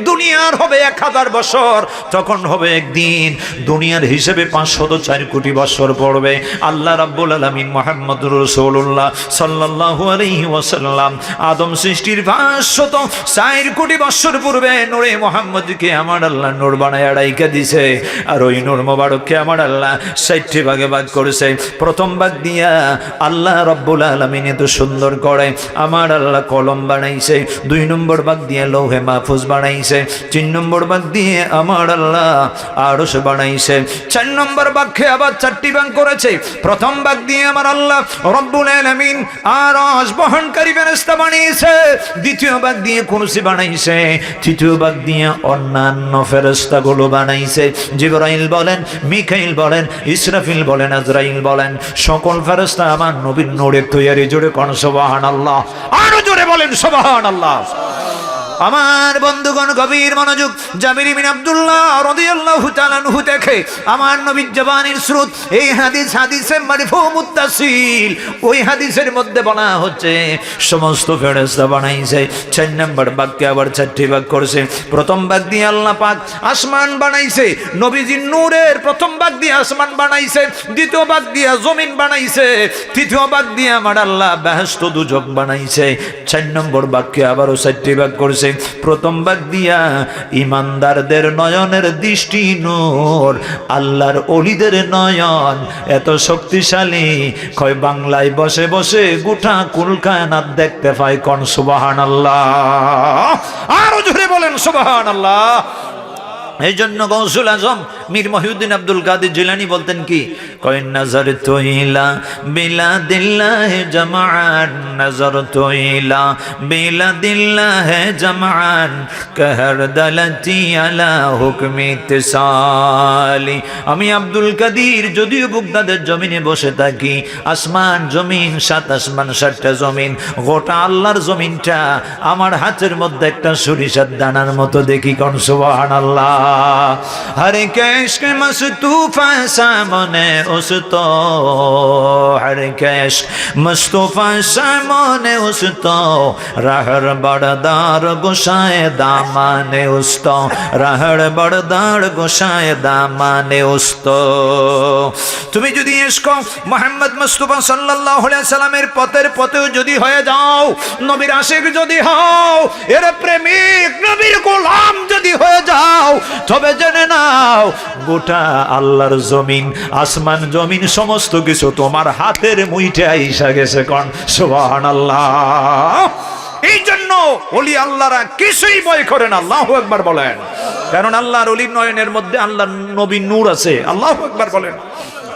দুনিয়ার হবে ১,০০০ বছর, তখন হবে একদিন। দুনিয়ার হিসেবে ৫০৪ কোটি বছর পড়বে। আল্লাহ রাব্বুল আলামিন মুহাম্মদুর রাসূলুল্লাহ সাল্লাল্লাহু আলাইহি ওয়াসাল্লাম আদম সৃষ্টির ৫০৪ কোটি বছর পূর্বে নূরে মুহাম্মদকে আমার আল্লাহ নূর বানায় রাইখা দিছে। আর ওই নূর মোবারককে আমার আল্লাহ ৬০টি ভাগে ভাগ করেছে। প্রথম ভাগ দিয়া আল্লাহ রাব্বুল আলামিন এত সুন্দর করে আমার আল্লাহ কলম বানাইছে। ২ নম্বর ভাগ দিয়ে লৌহে মাহফুজ বানাইছে। ৩ নম্বর ভাগ দিয়ে আমার আল্লাহ আরশ বানাইছে। ৪ নম্বর ভাগকে আবার ৪টি ভাগ করেছে। প্রথম ভাগ দিয়ে আমার আল্লাহ রব্বুল আলামিন আরশ বহনকারী ফেরেশতা বানিয়েছে। দ্বিতীয় ভাগ দিয়ে কুরসি বানাইছে। তৃতীয় ভাগ দিয়ে অন্যান্য ফেরেশতাগুলো বানাইছে। জিবরাইল বলেন, মিকাইল বলেন, ইসরাফিল বলেন, আজরাইল বলেন, সকল ফেরেশতা আমার নবীর নূরে তৈরি। জোরে কোন সুবহানাল্লাহ, আরো জোরে বলেন সুবহানাল্লাহ। আমার বন্ধুগণ গভীর মনোযোগ। জাবির বিন আব্দুল্লাহ রাদিয়াল্লাহু তাআলা আনহু থেকে আমার নবীর জবানের স্রোত। এই হাদিসে মারফু মুত্তাসিল। ওই হাদিসের মধ্যে বলা হচ্ছে সমস্ত ফেরেশতা বানাইছে। ৪ নম্বর ভাগকে আবার ৪টি ভাগ করেছে। প্রথম ভাগ দিয়ে আল্লাহ পাক আসমান বানাইছে। নবীজির নূরের প্রথম ভাগ দিয়ে আসমান বানাইছে। দ্বিতীয় ভাগ দিয়ে জমিন বানাইছে। তৃতীয় ভাগ দিয়ে আমার আল্লাহ বেহেশত দুজক বানাইছে। ৪ নম্বর ভাগকে আবারও ৪টি ভাগ করেছে। প্রথম ভাগ দিয়া ইমানদারদের নয়নের দৃষ্টি নূর, আল্লাহর ওলিদের নয়ন এত শক্তিশালী, কয় বাংলায় বসে বসে গোটা কুলকায়নাত দেখতে পায়। কোন সুবহানাল্লাহ, আরো জোরে বলেন সুবহানাল্লাহ। এই জন্য গৌসুল আজম মীর মহিউদ্দিন আব্দুল কাদের জিলানী বলতেন কি, কয় নজর তোইলা বিলাদিল্লাহ জামান, নজর তোইলা বিলাদিল্লাহ জামান, कहर दलती আলা হুকমি ইতিসালি। আমি আব্দুল কাদের যদিও বাগদাদের জমিনে বসে থাকি, আসমান জমিন ৭ আসমান ৭টা জমিন, গোটা আল্লাহর জমিনটা আমার হাতের মধ্যে একটা সরিষার দানার মতো দেখি। কোন সুবহানাল্লাহ। हर कैश्क मस्तूफा सामने उस तो, हर कैश्क मस्तूफा सामने उस तो, रहर बड़दार गुशाए दामाने उस तो, रहर बड़दार गुशाए दामाने उस तो। তুমি যদি ইশক মুহাম্মদ মুস্তাফা সাল্লাল্লাহু আলাইহি সাল্লামের পথেও যদি হয়ে যাও, নবীর আশিক যদি হও, এর প্রেমিক নবীর গোলাম যদি হয়ে যাও, তবে জেনে নাও গোটা আল্লাহর জমিন, আসমান জমিন সমস্ত কিছু তোমার হাতের মুইঠে আইসা গেছে। কোন সুবহানাল্লাহ। এই জন্য ওলি আল্লাহরা কিছুই ভয় করে না। আল্লাহু আকবার বলেন। কারণ আল্লাহর ওলির নয়নের মধ্যে আল্লাহর নবীর নূর আছে। আল্লাহু আকবার বলেন।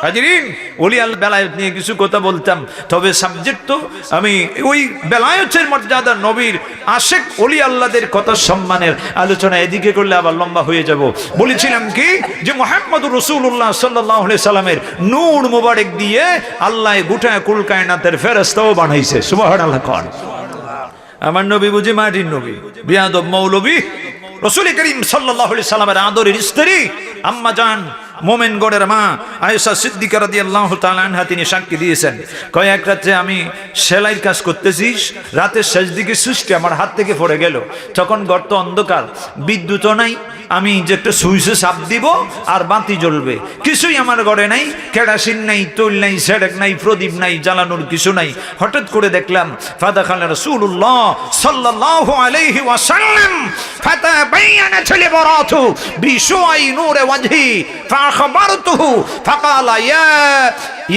হাজিরিন, ওলি আল্লাহ বেলায়েত নিয়ে কিছু কথা বলতাম, তবে সাবজেক্ট তো আমি ওই বেলায়েতের মর্যাদা, নবীর আশিক ওলি আল্লাহদের কথা সম্মানের আলোচনা এদিকে করলে আবার লম্বা হয়ে যাব। বলেছিলাম কি যে মুহাম্মদুর রাসূলুল্লাহ সাল্লাল্লাহু আলাইহি সাল্লামের নূর মুবারক দিয়ে আল্লাহ গোটা কুল কায়নাতের ফেরেশতাও বানাইছে। সুবহানাল্লাহ। কোন আমার নবী বুঝি মাটির নবী, বিয়াদব মৌলবী। রাসূল করিম সাল্লাল্লাহু আলাইহি সাল্লামের আদরের স্ত্রী আম্মা জান মোমেনগড়ের মা আয়েশা সিদ্দিকা রাদিয়াল্লাহু তাআলা আনহা তিনি সাক্ষী দিয়েছেন, কয় এক রাতে আমি সেলাইয়ের কাজ করতেছি, রাতের শেষ দিকে সুইচটি আমার হাত থেকে পড়ে গেল। তখন গর্ত অন্ধকার, বিদ্যুৎও নাই, আমি যে একটা সুইচে চাপ দিব আর বাতি জ্বলবে, কিছুই আমার ঘরে নাই, কেরাসিন নাই, তৈল নাই, সেরেক নাই, প্রদীপ নাই, জ্বালানোর কিছু নাই। হঠাৎ করে দেখলাম ফাদাখানা রাসূলুল্লাহ সাল্লাল্লাহু আলাইহি ওয়াসাল্লাম ফাতাবায়ানাত লিবারাতু বিশুআই নূরে ওয়াজহি فأخبرته فقال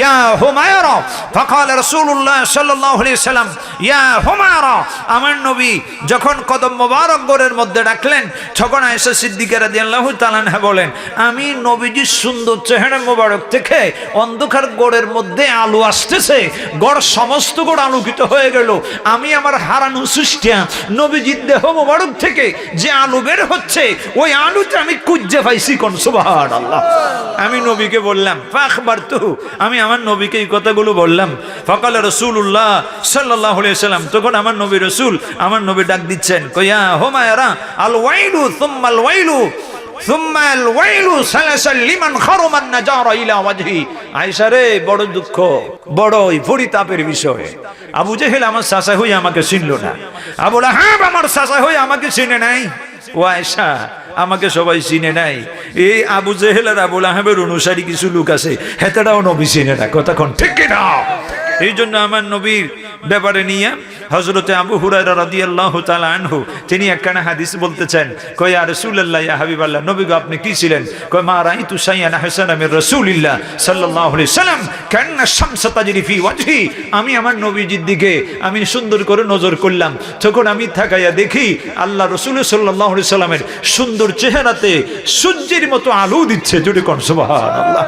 يا هميرة فقال رسول الله صلى الله عليه وسلم يا هميرة আমার নবী যখন কদম মোবারক গোরের মধ্যে রাখলেন তখন আয়েশা সিদ্দিকা রাদিয়াল্লাহু তাআলা আনহা বলেন আমি নবীজির সুন্দর চেহারা মোবারক থেকে অন্ধকার গোড়ের মধ্যে আলো আসতেছে, গড় সমস্ত গোড় আলোকিত হয়ে গেল। আমি আমার হারানো সৃষ্টিয়া নবীজির দেহ মোবারক থেকে যে আলো বের হচ্ছে ওই আলোতে আমি খুঁজে পাইছি। কোন সুবহানাল্লাহ। আমি নবীকে বললাম ফাখবারতুহু, আমি আমার নবীকে এই কথাগুলো বললাম। ফাকাল রাসূলুল্লাহ সাল্লাল্লাহু আলাইহি ওয়াসাল্লাম, তখন আমার নবী রাসূল আমার নবী ডাক দিচ্ছেন, কয়া হুমায়রা আল ওয়াইলু সুম্মাল ওয়াইলু সুম্মাল ওয়াইলু সালাসাল লিমান খারামান নাজারা ইলা ওয়াজহি। আয়েশা রে, বড় দুঃখ, বড়ই পরিতাপের বিষয়। আবু জেহেল আমার চাচা হই আমাকে চিনল না, আবু লাহাব আমার চাচা হই আমাকে চিনে নাই। ও আয়েশা, আমাকে সবাই চিনে নাই। এই আবু জেহেল আর আবু লাহাবের অনুসারী কিছু লোক আছে, হেতারাও নবী চিনে না। কথা কোন ঠিক না? এই জন্য আমার নবীর ব্যাপারে নিয়ে হযরতে আবু হুরায়রা রাদিয়াল্লাহু তাআলা আনহু তিনি একখানা হাদিস বলতেছেন, কয় ইয়া রাসূলুল্লাহ ইয়া হাবিবাল্লাহ, নবী গো আপনি কি ছিলেন? কয় মা রাইতু শাইয়ান হাসানা মির রাসূলিল্লাহ সাল্লাল্লাহু আলাইহি সাল্লাম কান্না শামসা তাজরি ফি ওয়াজহি। আমি আমার নবীজির দিকে আমি সুন্দর করে নজর করলাম, তখন আমি তাকাইয়া দেখি আল্লাহ রাসূল সাল্লাল্লাহু আলাইহি সাল্লামের সুন্দর চেহারাতে সূর্যের মতো আলো দিচ্ছে। জোরে কোন সুবহানাল্লাহ।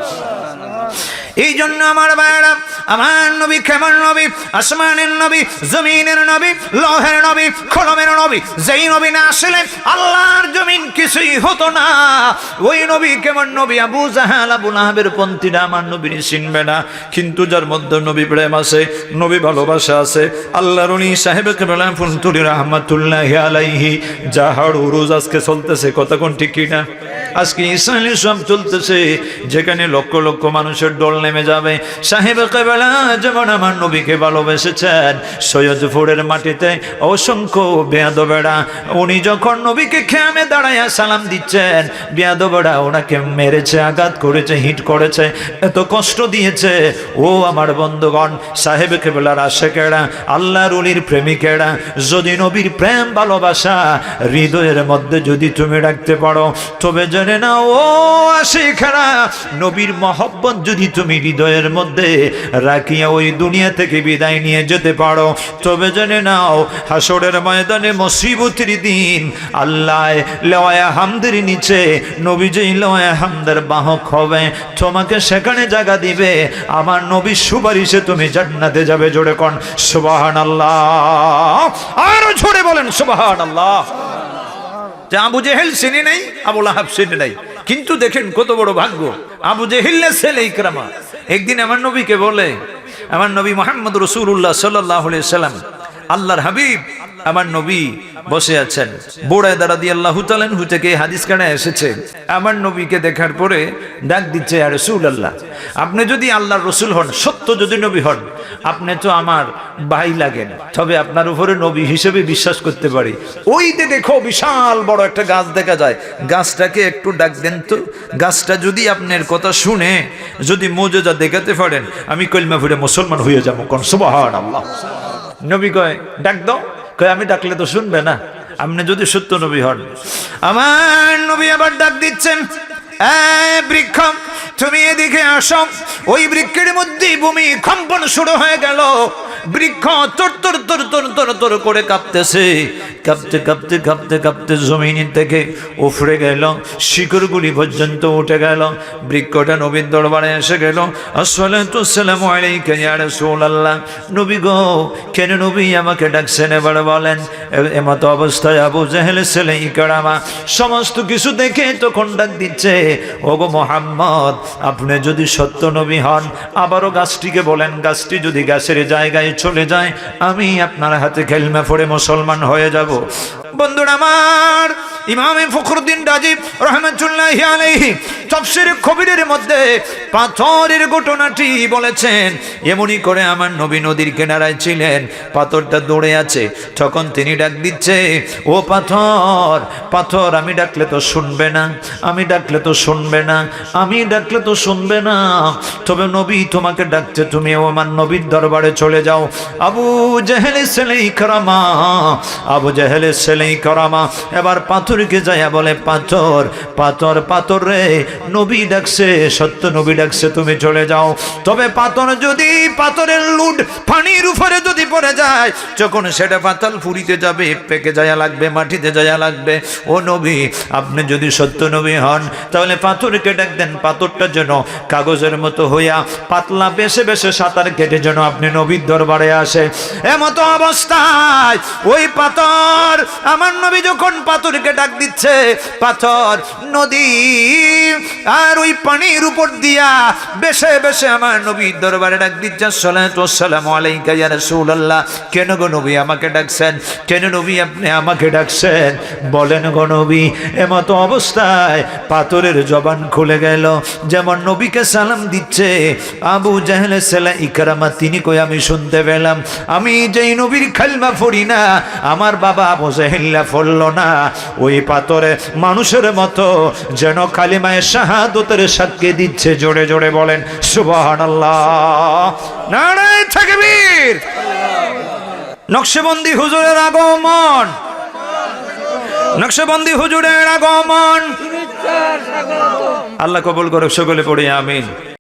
এই জন্য আমার ভাইরা, আমার নবী কেমন নবী? আসমানের নবী, জমিনের নবী, লৌহের নবী, কলমের নবী। যেই নবী না আসলে আল্লাহর জমিন কিছুই হতো না। ওই নবী কেমন নবী? আবু জাহাল আবু লাহাবের পন্থীরা আমার নবীর চিনবে না, কিন্তু যার মধ্যে নবী প্রেম আছে, নবী ভালোবাসা আছে, আল্লাহর উনি সাহেব কেবলা ফুলতুলি রাহমাতুল্লাহি আলাইহি জাহার উরুজ আজকে চলতেছে। কথা কোন ঠিক কিনা? আজকে ইসরায়েলি সব চলতেছে, যেখানে লক্ষ লক্ষ মানুষের দল নেমে যাবে। সাহেব কেবলা যেমন আমার নবীকে ভালোবেসেছেন, সৈয়দপুরের মাটিতে অসংখ্য বেয়াদবেরা উনি যখন নবীকে খেয়ামে দাঁড়াইয়া সালাম দিচ্ছেন, বেয়াদবেরা ওনাকে মেরেছে, আঘাত করেছে, হিট করেছে, এত কষ্ট দিয়েছে। ও আমার বন্ধুগণ, সাহেব কেবলার আশেকেরা, আল্লাহর ওলির প্রেমিকেরা, যদি নবীর প্রেম ভালোবাসা হৃদয়ের মধ্যে যদি তুমি রাখতে পারো, তবে জেনে নাও ও আশিকেরা, নবীর মহব্বত যদি তুমি হৃদয়ের মধ্যে রাখিয়া ওই দুনিয়া থেকে বিদায় নিয়ে যেতে পারো, তবে জেনে নাও হাসরের ময়দানে মুসিবতের দিন আল্লাহ লেওয়া হামদের নিচে নবী যেই লেওয়া হামদের বাহক হবে, তোমাকে সেখানে জায়গা দিবে। আমার নবীর সুপারিশে তুমি জান্নাতে যাবে। জোরে কোন সুবহানাল্লাহ। আর জোরে বলেন সুবহানাল্লাহ। যে আবু জেহেল চিনে নাই, আবু লাহাব চিনে নাই, কিন্তু দেখেন কত বড় ভাগ্য। আবু জেহেলের ছেলে ইকরামা একদিন আমার নবীকে বলে, আমার নবী মুহাম্মদ রাসূলুল্লাহ সাল্লাল্লাহু আলাইহি সাল্লাম আল্লাহর হাবিব আমার নবী বসে আছেন। বুরায়দা রাদিয়াল্লাহু তাআলা আনহু থেকে হাদিস কানে এসেছে, আমার নবীকে দেখার পরে ডাক দিচ্ছে, ইয়া রাসূলুল্লাহ, আপনি যদি আল্লাহর রাসূল হন, সত্য যদি নবী হন, আপনি তো আমার ভাই লাগেন, তবে আপনার উপরে নবী হিসেবে বিশ্বাস করতে পারি। ওইতে দেখো বিশাল বড় একটা গাছ দেখা যায়, গাছটাকে একটু ডাক দেন তো। গাছটা যদি আপনার কথা শুনে যদি মুজিজা দেখাতে পারেন, আমি কলমা পড়ে মুসলমান হয়ে যাবো। কোন সুবহানাল্লাহ। নবী কয় ডাক দাও। কয় আমি ডাকলে তো শুনবে না, আপনি যদি সত্য নবী হন। আমার নবী আবার ডাক দিচ্ছেন, বৃক্ষ তুমি এদিকে আসো। ওই বৃক্ষের মধ্যে ভূমি কম্পন শুরু হয়ে গেল। বৃক্ষ তোর তোর তোর তোর তোর তোর করে কাঁপতেছে, কাঁপতে কাঁপতে কাঁপতে কাঁপতে জমিন থেকে উফরে গেল, শিকড়গুলি পর্যন্ত উঠে গেল। বৃক্ষটা নবীর দরবারে এসে গেল। আসসালাতু আসসালামু আলাইকা ইয়া রাসূলুল্লাহ। নবী গো, কেন নবী আমাকে ডাকছেন এবার বলেন। এমত অবস্থায় আবু জেহেলের ছেলে ইকরামা সমস্ত কিছু দেখে তখন ডাক দিচ্ছে, ওগো মুহাম্মদ, আপনি যদি সত্য নবী হন, আবারও গাছটিকে বলেন, গাছটি যদি গাছের জায়গায় চলে যায়, আমি আপনার হাতে কালিমা পড়ে মুসলমান হয়ে যাব। বন্ধুরা আমার, ইমাম ফখরুদ্দিন রাজি রাহমাতুল্লাহি আলাইহি তাফসীরে কবিরের মধ্যে পাথরের ঘটনাটি বলেছেন। এমনই করে আমার নবী নদীর কিনারায় ছিলেন, পাথরটা দৌড়ে আছে, তখন তিনি ডাক দিচ্ছে, ও পাথর, পাথর, আমি ডাকলে তো শুনবে না, আমি ডাকলে তো শুনবে না, আমি ডাকলে তো শুনবে না, তবে নবী তোমাকে ডাকছে, তুমি আমার নবীর দরবারে চলে যাও। আবু জেহেলের ছেলে ইকরামা, আবু জেহেলের ছেলে ইকরামা এবার পাথর পাথরকে যাইয়া বলে, পাথর পাথর পাথর রে, নবী ডাকছে, সত্য নবী ডাকছে, তুমি চলে যাও। তবে পাথর যদি পাথরের লুট পানির উপরে যদি পড়ে যায়, যখন সেটা পাতাল ফুরিতে যাবে, পেকে যায়া লাগবে, মাটিতে যায়া লাগবে। ও নবী, আপনি যদি সত্য নবী হন তাহলে পাথরকে ডাক দেন, পাথরটা যেন কাগজের মতো হইয়া পাতলা বেশে বেশে সাঁতার কেটে যেন আপনি নবীর দরবারে আসে। এমতো অবস্থায় ওই পাথর, আমার নবী যখন পাথরকে ডাক দিচ্ছে, পাথর নদী আর ওই পানির উপর দিয়া বেশে বেশে আমার নবীর দরবারে ডাক দিচ্ছে, আসসালাতু ওয়াসসালামু আলাইকা ইয়া রাসূলুল্লাহ। কেন গো নবী আমাকে ডাকছেন? কেন নবী আপনি আমাকে ডাকছেন? বলেন গো নবী। এমতো অবস্থায় পাথরের জবান খুলে গেল, যেমন নবীকে সালাম দিচ্ছে আবু জাহেল সেলা ইকরামা, তিনি কই আমি শুনতে পেলাম, আমি যেই নবীর কালিমা পড়ি না, আমার বাবা আবু জাহেল্লা পড়ল না, ওই পাথরে মানুষের মতো যেন কালিমায়ে শাহাদাতের সাক্ষ্য দিচ্ছে। জোরে জোরে বলেন সুবহানাল্লাহ, নারে তাকবীর। নকশবন্দি হুজুরের আগমন, নকশবন্দি হুজুরের আগমন। আল্লাহ কবুল করুক, সকলে পড়ি আমিন।